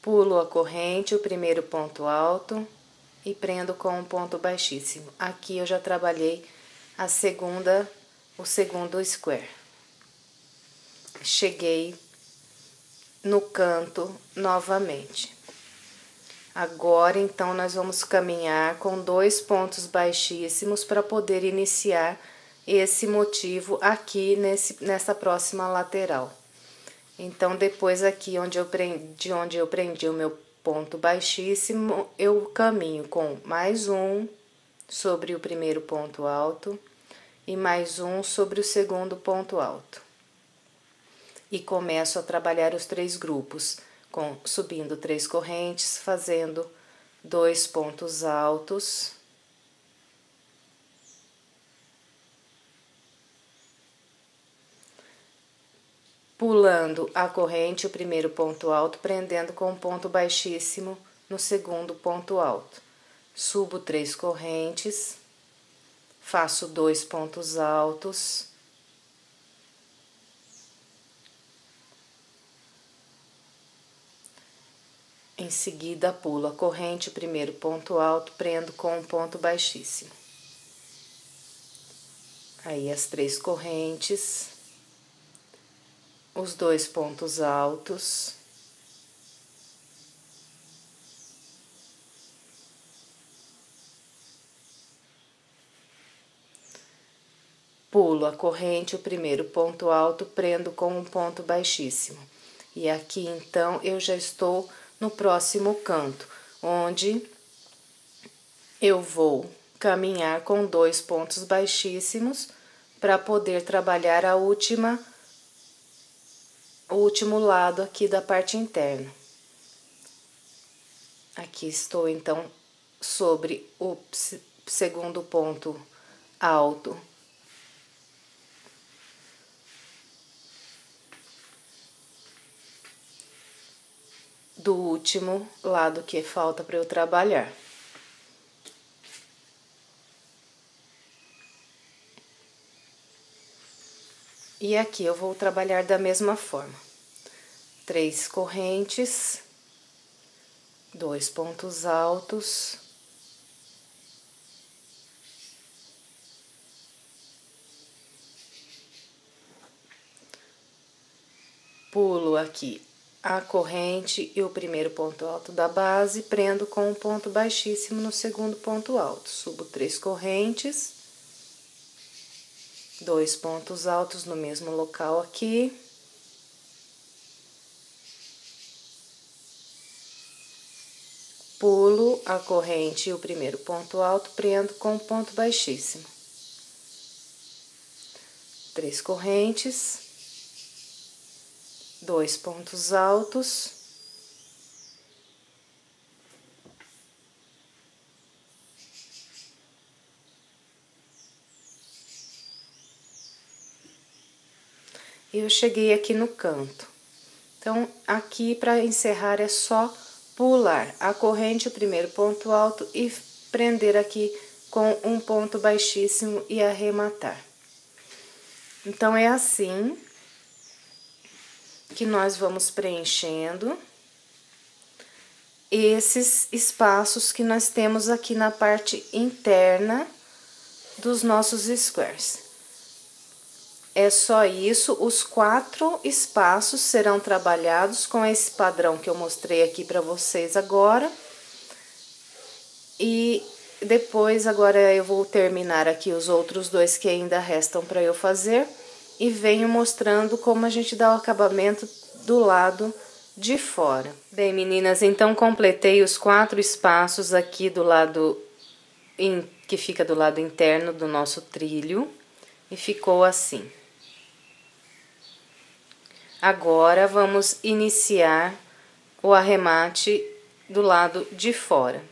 Pulo a corrente, o primeiro ponto alto e prendo com um ponto baixíssimo. Aqui eu já trabalhei o segundo square. Cheguei no canto novamente. Agora, então, nós vamos caminhar com 2 pontos baixíssimos para poder iniciar esse motivo aqui nessa próxima lateral. Então, depois aqui onde eu prendi o meu ponto baixíssimo, eu caminho com mais um sobre o primeiro ponto alto e mais um sobre o segundo ponto alto. E começo a trabalhar os 3 grupos, subindo 3 correntes, fazendo 2 pontos altos. pulando a corrente, o primeiro ponto alto, prendendo com um ponto baixíssimo no segundo ponto alto. Subo 3 correntes, faço 2 pontos altos. Em seguida, pulo a corrente, o primeiro ponto alto, prendo com um ponto baixíssimo. Aí, as 3 correntes, os 2 pontos altos. Pulo a corrente, o primeiro ponto alto, prendo com um ponto baixíssimo. E aqui, então, eu já estou no próximo canto, onde eu vou caminhar com 2 pontos baixíssimos para poder trabalhar o último lado aqui da parte interna. Aqui estou, então, sobre o segundo ponto alto. Do último lado que falta para eu trabalhar. E aqui eu vou trabalhar da mesma forma. 3 correntes, 2 pontos altos. Pulo aqui a corrente e o primeiro ponto alto da base, prendo com um ponto baixíssimo no segundo ponto alto. Subo 3 correntes, 2 pontos altos no mesmo local aqui. Pulo a corrente e o primeiro ponto alto, prendo com um ponto baixíssimo. 3 correntes, 2 pontos altos. E eu cheguei aqui no canto. Então, aqui para encerrar é só pular a corrente, o primeiro ponto alto e prender aqui com um ponto baixíssimo e arrematar. Então, é assim que nós vamos preenchendo esses espaços que nós temos aqui na parte interna dos nossos squares. É só isso, os 4 espaços serão trabalhados com esse padrão que eu mostrei aqui para vocês agora. E depois, agora eu vou terminar aqui os outros 2 que ainda restam para eu fazer. E venho mostrando como a gente dá o acabamento do lado de fora. Bem, meninas, então completei os 4 espaços aqui do lado, que fica do lado interno do nosso trilho. E ficou assim. Agora, vamos iniciar o arremate do lado de fora.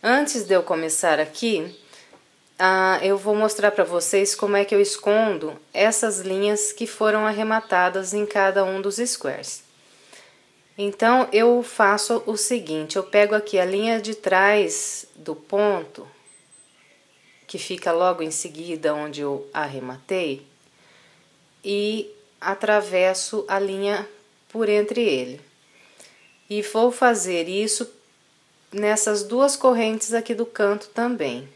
Antes de eu começar aqui, eu vou mostrar para vocês como é que eu escondo essas linhas que foram arrematadas em cada um dos squares. Então, eu faço o seguinte, eu pego aqui a linha de trás do ponto, que fica logo em seguida onde eu arrematei, e atravesso a linha por entre ele. E vou fazer isso nessas 2 correntes aqui do canto também.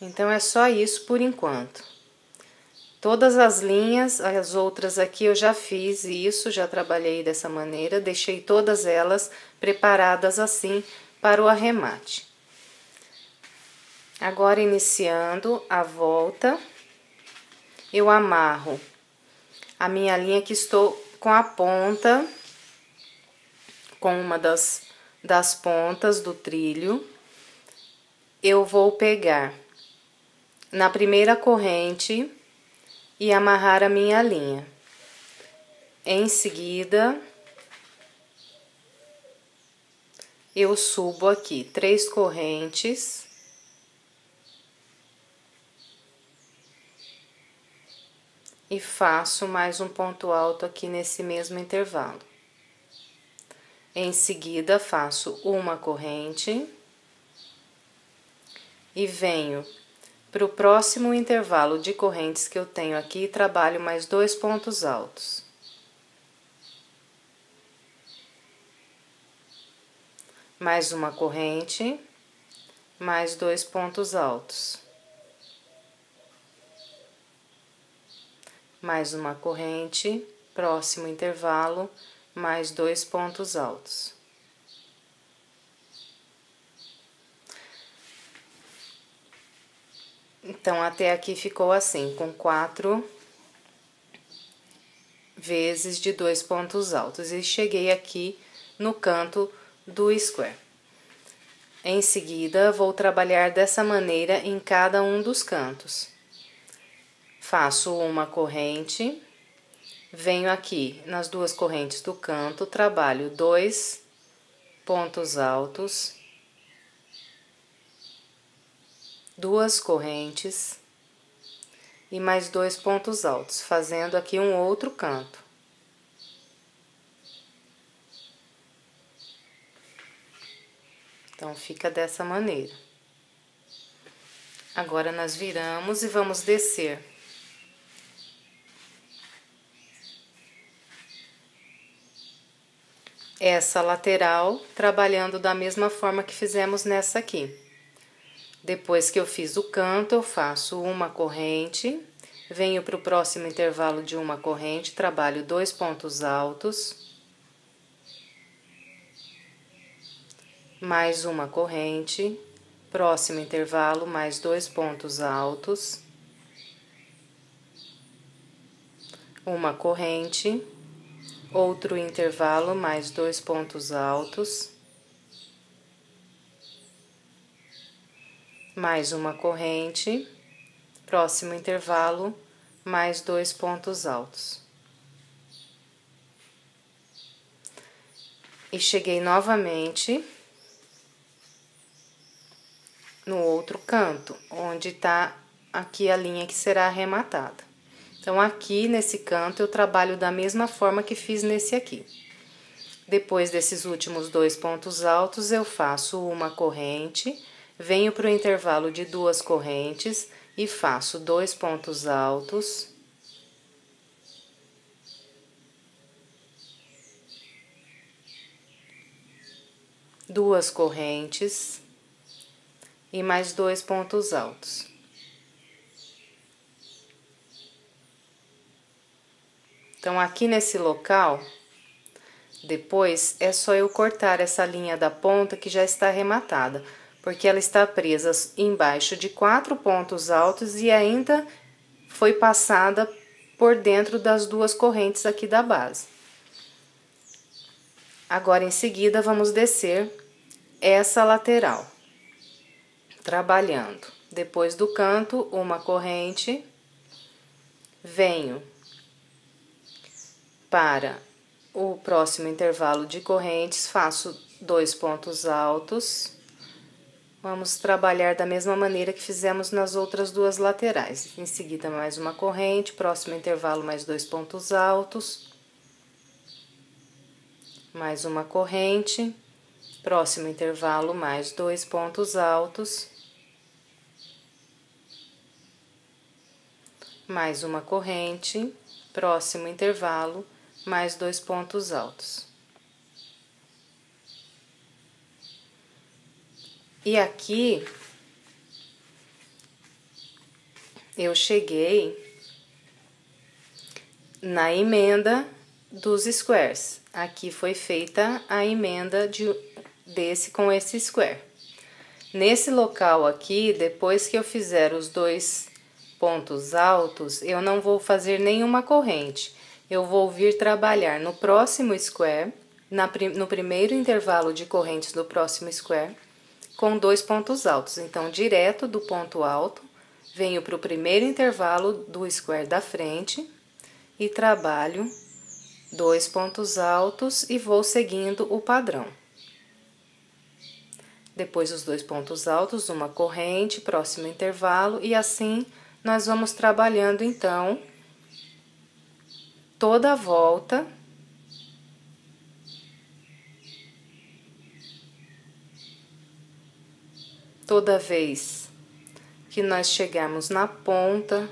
Então, é só isso por enquanto. Todas as linhas, as outras aqui eu já fiz isso, já trabalhei dessa maneira, deixei todas elas preparadas assim para o arremate. Agora, iniciando a volta, eu amarro a minha linha que estou com a ponta, com uma das pontas do trilho. Eu vou pegar na primeira corrente e amarrar a minha linha. Em seguida, eu subo aqui 3 correntes e faço mais um ponto alto aqui nesse mesmo intervalo. Em seguida, faço uma corrente e venho para o próximo intervalo de correntes que eu tenho aqui e trabalho mais 2 pontos altos. Mais uma corrente, mais 2 pontos altos. Mais uma corrente, próximo intervalo, mais 2 pontos altos. Então, até aqui ficou assim, com 4 vezes de 2 pontos altos. E cheguei aqui no canto do square. Em seguida, vou trabalhar dessa maneira em cada um dos cantos. Faço uma corrente, venho aqui nas 2 correntes do canto, trabalho 2 pontos altos, 2 correntes e mais 2 pontos altos, fazendo aqui um outro canto. Então, fica dessa maneira. Agora, nós viramos e vamos descer. Essa lateral, trabalhando da mesma forma que fizemos nessa aqui. Depois que eu fiz o canto, eu faço uma corrente, venho para o próximo intervalo de uma corrente, trabalho 2 pontos altos, mais uma corrente, próximo intervalo, mais 2 pontos altos, uma corrente, outro intervalo, mais 2 pontos altos, mais uma corrente, próximo intervalo, mais 2 pontos altos. E cheguei novamente no outro canto, onde tá aqui a linha que será arrematada. Então, aqui nesse canto eu trabalho da mesma forma que fiz nesse aqui. Depois desses últimos 2 pontos altos, eu faço uma corrente, venho para o intervalo de 2 correntes e faço 2 pontos altos, duas correntes e mais 2 pontos altos. Então, aqui nesse local, depois é só eu cortar essa linha da ponta que já está arrematada, porque ela está presa embaixo de 4 pontos altos e ainda foi passada por dentro das 2 correntes aqui da base. Agora, em seguida, vamos descer essa lateral, trabalhando. Depois do canto, uma corrente, venho para o próximo intervalo de correntes, faço 2 pontos altos. Vamos trabalhar da mesma maneira que fizemos nas outras 2 laterais. Em seguida, mais uma corrente, próximo intervalo, mais 2 pontos altos. Mais uma corrente, próximo intervalo, mais 2 pontos altos. Mais uma corrente, próximo intervalo, mais 2 pontos altos. E aqui, eu cheguei na emenda dos squares. Aqui foi feita a emenda desse com esse square. Nesse local aqui, depois que eu fizer os 2 pontos altos, eu não vou fazer nenhuma corrente. Eu vou vir trabalhar no próximo square, no primeiro intervalo de correntes do próximo square, com 2 pontos altos. Então, direto do ponto alto, venho para o primeiro intervalo do square da frente e trabalho 2 pontos altos e vou seguindo o padrão. depois os 2 pontos altos, uma corrente, próximo intervalo, e assim nós vamos trabalhando então toda a volta. Toda vez que nós chegarmos na ponta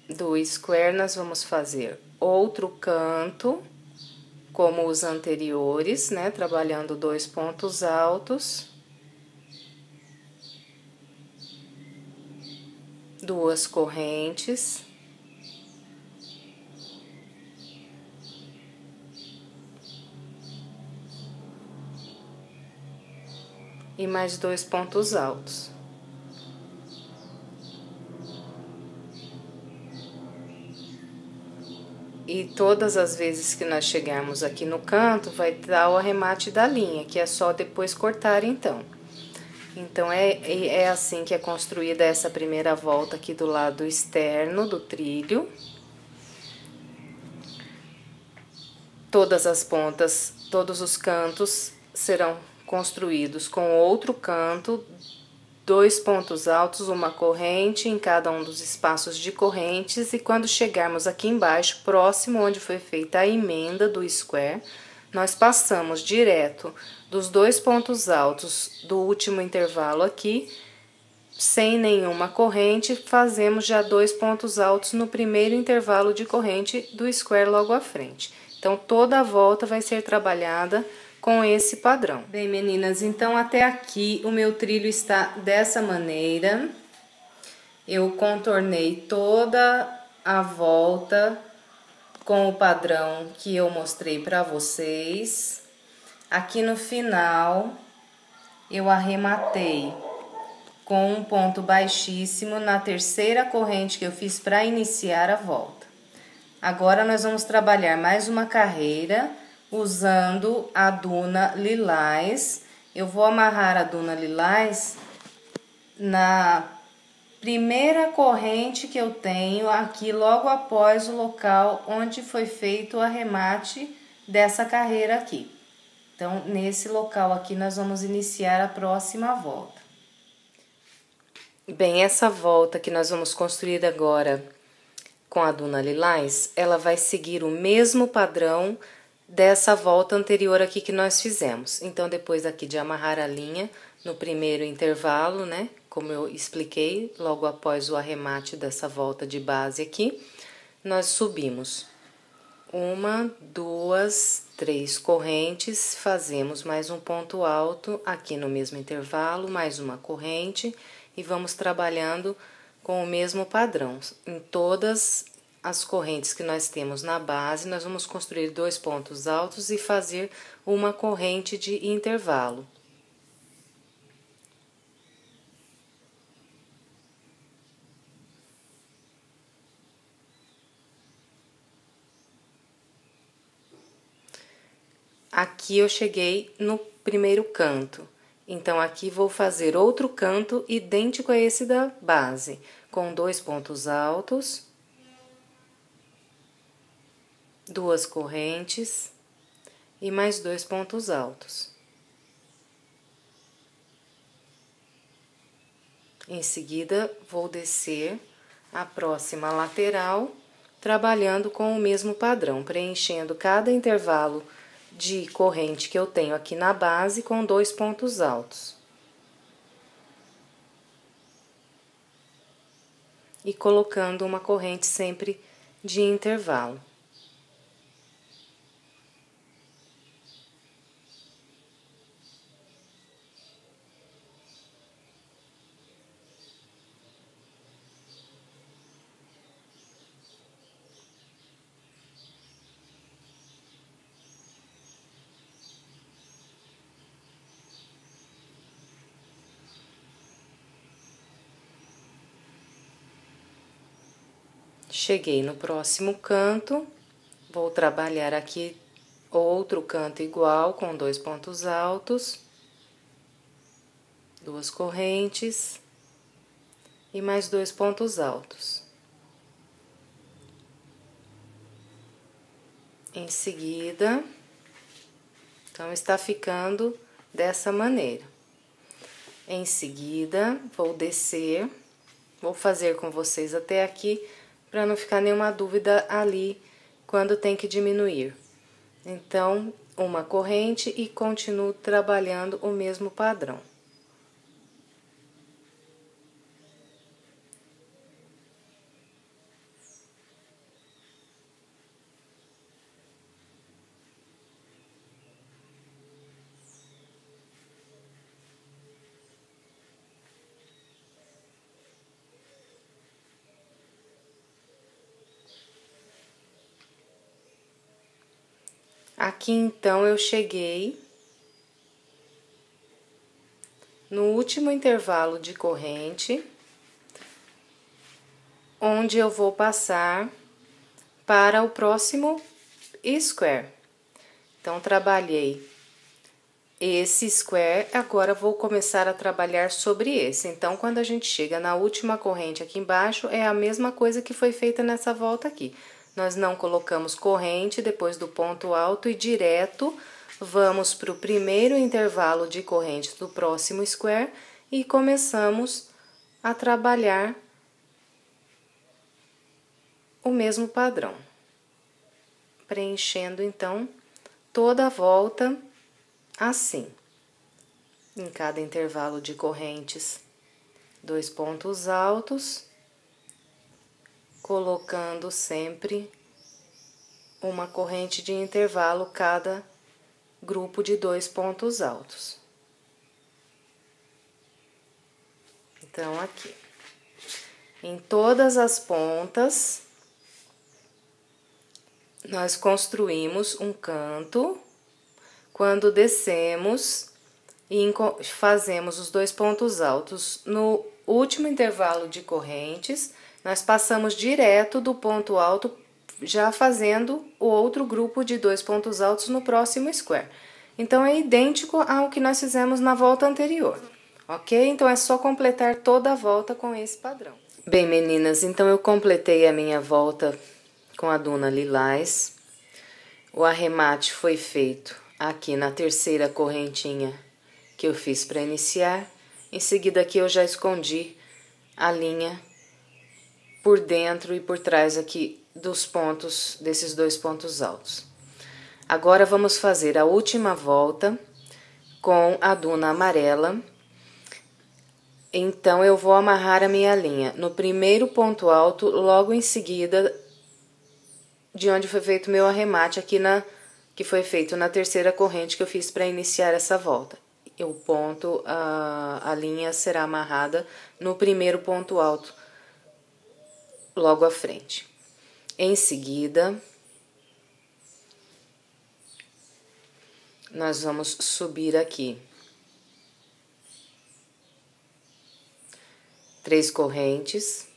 do square, nós vamos fazer outro canto, como os anteriores, né? Trabalhando 2 pontos altos, 2 correntes, e mais 2 pontos altos. E todas as vezes que nós chegarmos aqui no canto, vai dar o arremate da linha, que é só depois cortar então. Então, é assim que é construída essa primeira volta aqui do lado externo do trilho. Todas as pontas, todos os cantos serão construídos com outro canto, 2 pontos altos, uma corrente em cada um dos espaços de correntes, e quando chegarmos aqui embaixo, próximo onde foi feita a emenda do square, nós passamos direto dos 2 pontos altos do último intervalo aqui, sem nenhuma corrente, fazemos já 2 pontos altos no primeiro intervalo de corrente do square logo à frente. Então, toda a volta vai ser trabalhada com esse padrão. Bem, meninas, então até aqui o meu trilho está dessa maneira. Eu contornei toda a volta com o padrão que eu mostrei para vocês. Aqui no final, eu arrematei com um ponto baixíssimo na terceira corrente que eu fiz para iniciar a volta. Agora, nós vamos trabalhar mais uma carreira usando a duna lilás. Eu vou amarrar a duna lilás na primeira corrente que eu tenho aqui, logo após o local onde foi feito o arremate dessa carreira aqui. Então, nesse local aqui, nós vamos iniciar a próxima volta. Bem, essa volta que nós vamos construir agora com a duna lilás, ela vai seguir o mesmo padrão dessa volta anterior aqui que nós fizemos. Então, depois aqui de amarrar a linha no primeiro intervalo, né? Como eu expliquei, logo após o arremate dessa volta de base aqui, nós subimos 1, 2, 3 correntes, fazemos mais um ponto alto aqui no mesmo intervalo, mais uma corrente, e vamos trabalhando com o mesmo padrão. Em todas as correntes que nós temos na base, nós vamos construir 2 pontos altos e fazer uma corrente de intervalo. Aqui eu cheguei no primeiro canto, então aqui vou fazer outro canto idêntico a esse da base, com 2 pontos altos, 2 correntes e mais 2 pontos altos. Em seguida, vou descer a próxima lateral, trabalhando com o mesmo padrão, preenchendo cada intervalo de corrente que eu tenho aqui na base com 2 pontos altos. E colocando uma corrente sempre de intervalo. Cheguei no próximo canto, vou trabalhar aqui outro canto igual, com 2 pontos altos, 2 correntes e mais 2 pontos altos. Em seguida, então, está ficando dessa maneira. Em seguida, vou descer, vou fazer com vocês até aqui, para não ficar nenhuma dúvida ali quando tem que diminuir. Então, uma corrente e continuo trabalhando o mesmo padrão. Aqui, então, eu cheguei no último intervalo de corrente, onde eu vou passar para o próximo square. Então, trabalhei esse square, agora vou começar a trabalhar sobre esse. Então, quando a gente chega na última corrente aqui embaixo, é a mesma coisa que foi feita nessa volta aqui. Nós não colocamos corrente depois do ponto alto e direto vamos para o primeiro intervalo de corrente do próximo square e começamos a trabalhar o mesmo padrão. Preenchendo, então, toda a volta assim. Em cada intervalo de correntes, 2 pontos altos, colocando sempre uma corrente de intervalo cada grupo de 2 pontos altos. Então, aqui. Em todas as pontas, nós construímos um canto. Quando descemos e fazemos os 2 pontos altos no último intervalo de correntes, nós passamos direto do ponto alto, já fazendo o outro grupo de 2 pontos altos no próximo square. Então, é idêntico ao que nós fizemos na volta anterior, ok? Então, é só completar toda a volta com esse padrão. Bem, meninas, então eu completei a minha volta com a Duna Lilás. O arremate foi feito aqui na terceira correntinha que eu fiz para iniciar. Em seguida, aqui eu já escondi a linha por dentro e por trás aqui dos pontos, desses 2 pontos altos. Agora, vamos fazer a última volta com a Duna amarela. Então, eu vou amarrar a minha linha no primeiro ponto alto, logo em seguida de onde foi feito meu arremate aqui que foi feito na terceira corrente que eu fiz para iniciar essa volta. O ponto, a linha será amarrada no primeiro ponto alto, logo à frente. Em seguida, nós vamos subir aqui 3 correntes,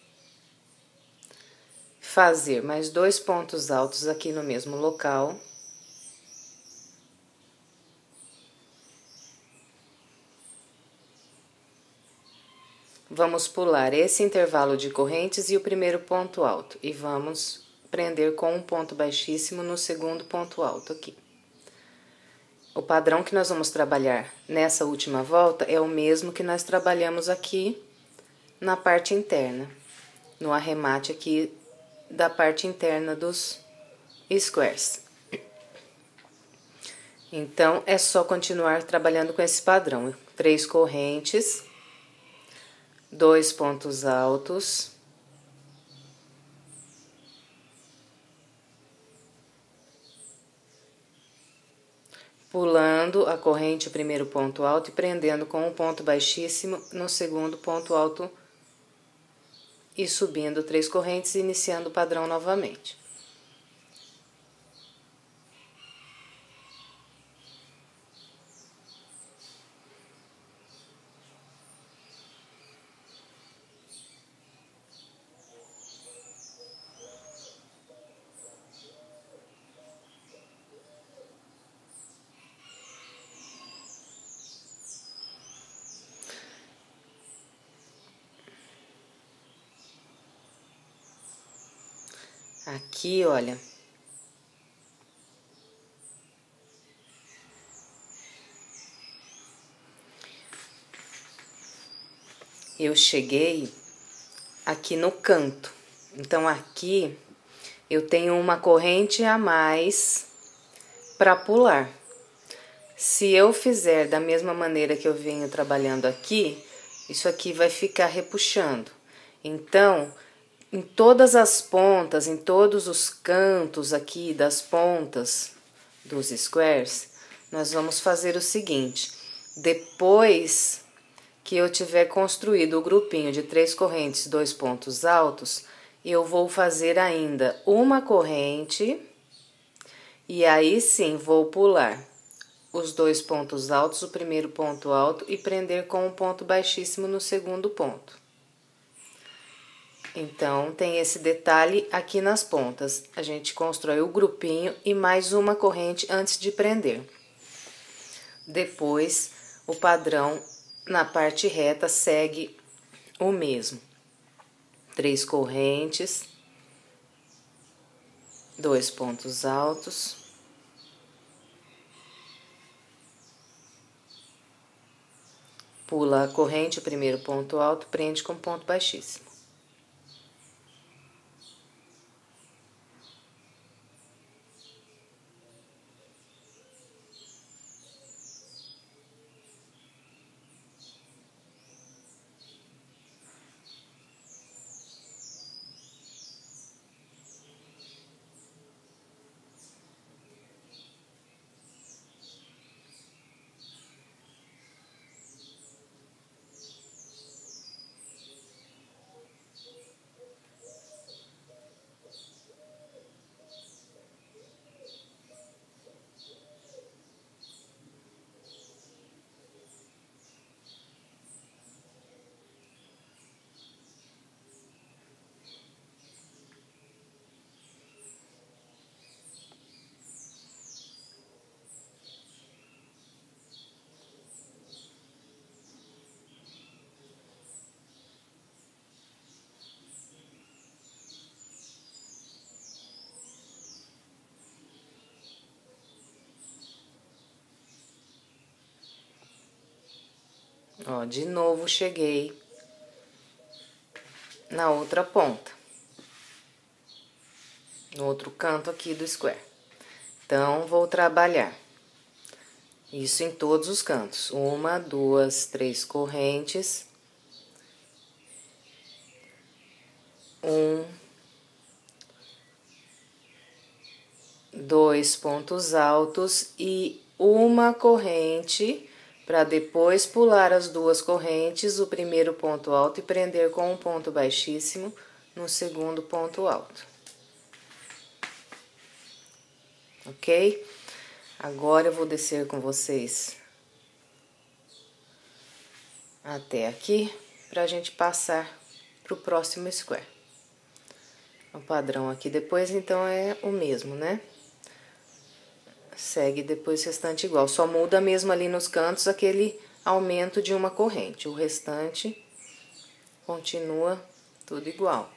fazer mais 2 pontos altos aqui no mesmo local. Vamos pular esse intervalo de correntes e o primeiro ponto alto e vamos prender com um ponto baixíssimo no segundo ponto alto aqui. O padrão que nós vamos trabalhar nessa última volta é o mesmo que nós trabalhamos aqui na parte interna, no arremate aqui da parte interna dos squares. Então, é só continuar trabalhando com esse padrão. 3 correntes, 2 pontos altos, pulando a corrente, o primeiro ponto alto, e prendendo com um ponto baixíssimo no segundo ponto alto, e subindo 3 correntes e iniciando o padrão novamente. Aqui, olha, eu cheguei aqui no canto. Então, aqui eu tenho uma corrente a mais para pular. Se eu fizer da mesma maneira que eu venho trabalhando aqui, isso aqui vai ficar repuxando. Então, em todas as pontas, em todos os cantos aqui das pontas dos squares, nós vamos fazer o seguinte: depois que eu tiver construído o grupinho de 3 correntes, 2 pontos altos, eu vou fazer ainda uma corrente e aí sim vou pular os 2 pontos altos, o primeiro ponto alto, e prender com um ponto baixíssimo no segundo ponto. Então, tem esse detalhe aqui nas pontas. A gente constrói o grupinho e mais uma corrente antes de prender. Depois, o padrão na parte reta segue o mesmo. 3 correntes, 2 pontos altos. Pula a corrente, o primeiro ponto alto, prende com ponto baixíssimo. Ó, de novo cheguei na outra ponta, no outro canto aqui do square. Então, vou trabalhar isso em todos os cantos. 1, 2, 3 correntes. 1, 2 pontos altos e uma corrente, para depois pular as 2 correntes, o primeiro ponto alto e prender com um ponto baixíssimo no segundo ponto alto. Ok? Agora eu vou descer com vocês até aqui, pra gente passar pro próximo square. O padrão aqui depois, então, é o mesmo, né? Segue depois o restante igual, só muda mesmo ali nos cantos aquele aumento de uma corrente. O restante continua tudo igual.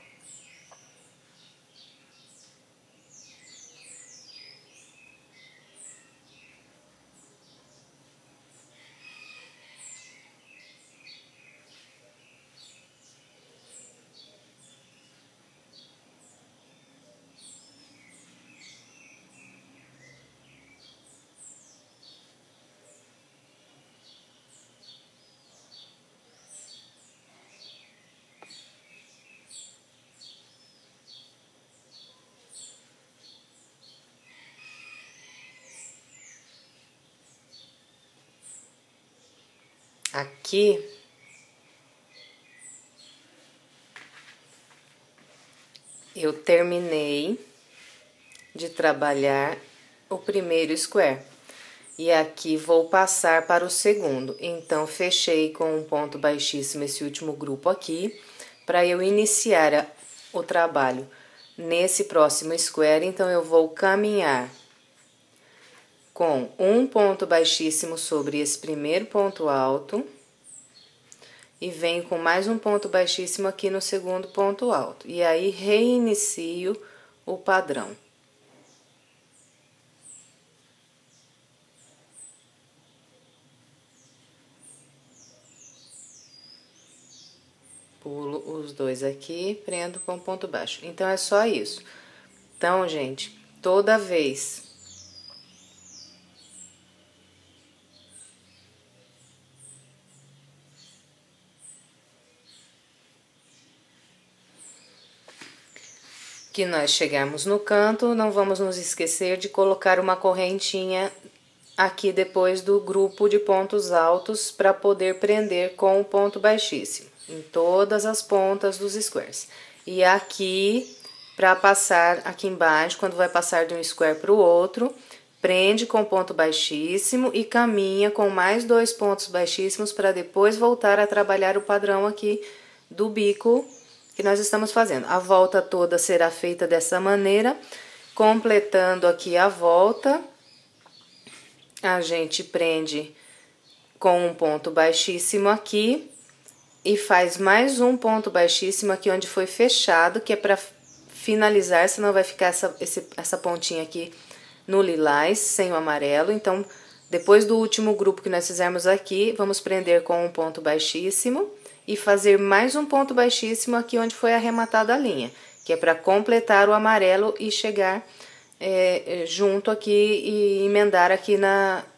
Aqui, eu terminei de trabalhar o primeiro square. E aqui vou passar para o segundo. Então, fechei com um ponto baixíssimo esse último grupo aqui, para eu iniciar o trabalho nesse próximo square. Então, eu vou caminhar com um ponto baixíssimo sobre esse primeiro ponto alto e venho com mais um ponto baixíssimo aqui no segundo ponto alto. E aí, reinicio o padrão. pulo os dois aqui, prendo com ponto baixo. Então, é só isso. Então, gente, toda vez que nós chegarmos no canto, não vamos nos esquecer de colocar uma correntinha aqui depois do grupo de pontos altos para poder prender com o ponto baixíssimo em todas as pontas dos squares. E aqui, para passar aqui embaixo, quando vai passar de um square para o outro, prende com ponto baixíssimo e caminha com mais 2 pontos baixíssimos para depois voltar a trabalhar o padrão aqui do bico que nós estamos fazendo. A volta toda será feita dessa maneira, completando aqui a volta. A gente prende com um ponto baixíssimo aqui e faz mais um ponto baixíssimo aqui onde foi fechado, que é para finalizar, senão vai ficar essa pontinha aqui no lilás, sem o amarelo. Então, depois do último grupo que nós fizermos aqui, vamos prender com um ponto baixíssimo e fazer mais um ponto baixíssimo aqui onde foi arrematada a linha, que é para completar o amarelo e chegar junto aqui e emendar aqui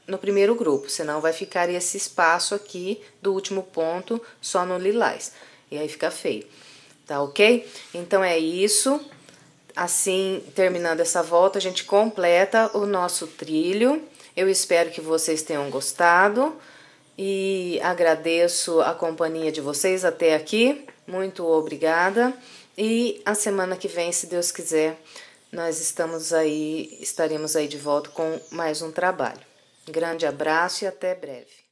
no primeiro grupo, senão vai ficar esse espaço aqui do último ponto só no lilás, e aí fica feio, tá ok? Então, é isso. Assim, terminando essa volta, a gente completa o nosso trilho. Eu espero que vocês tenham gostado e agradeço a companhia de vocês até aqui. Muito obrigada. E a semana que vem, se Deus quiser, nós estaremos aí de volta com mais um trabalho. Grande abraço e até breve.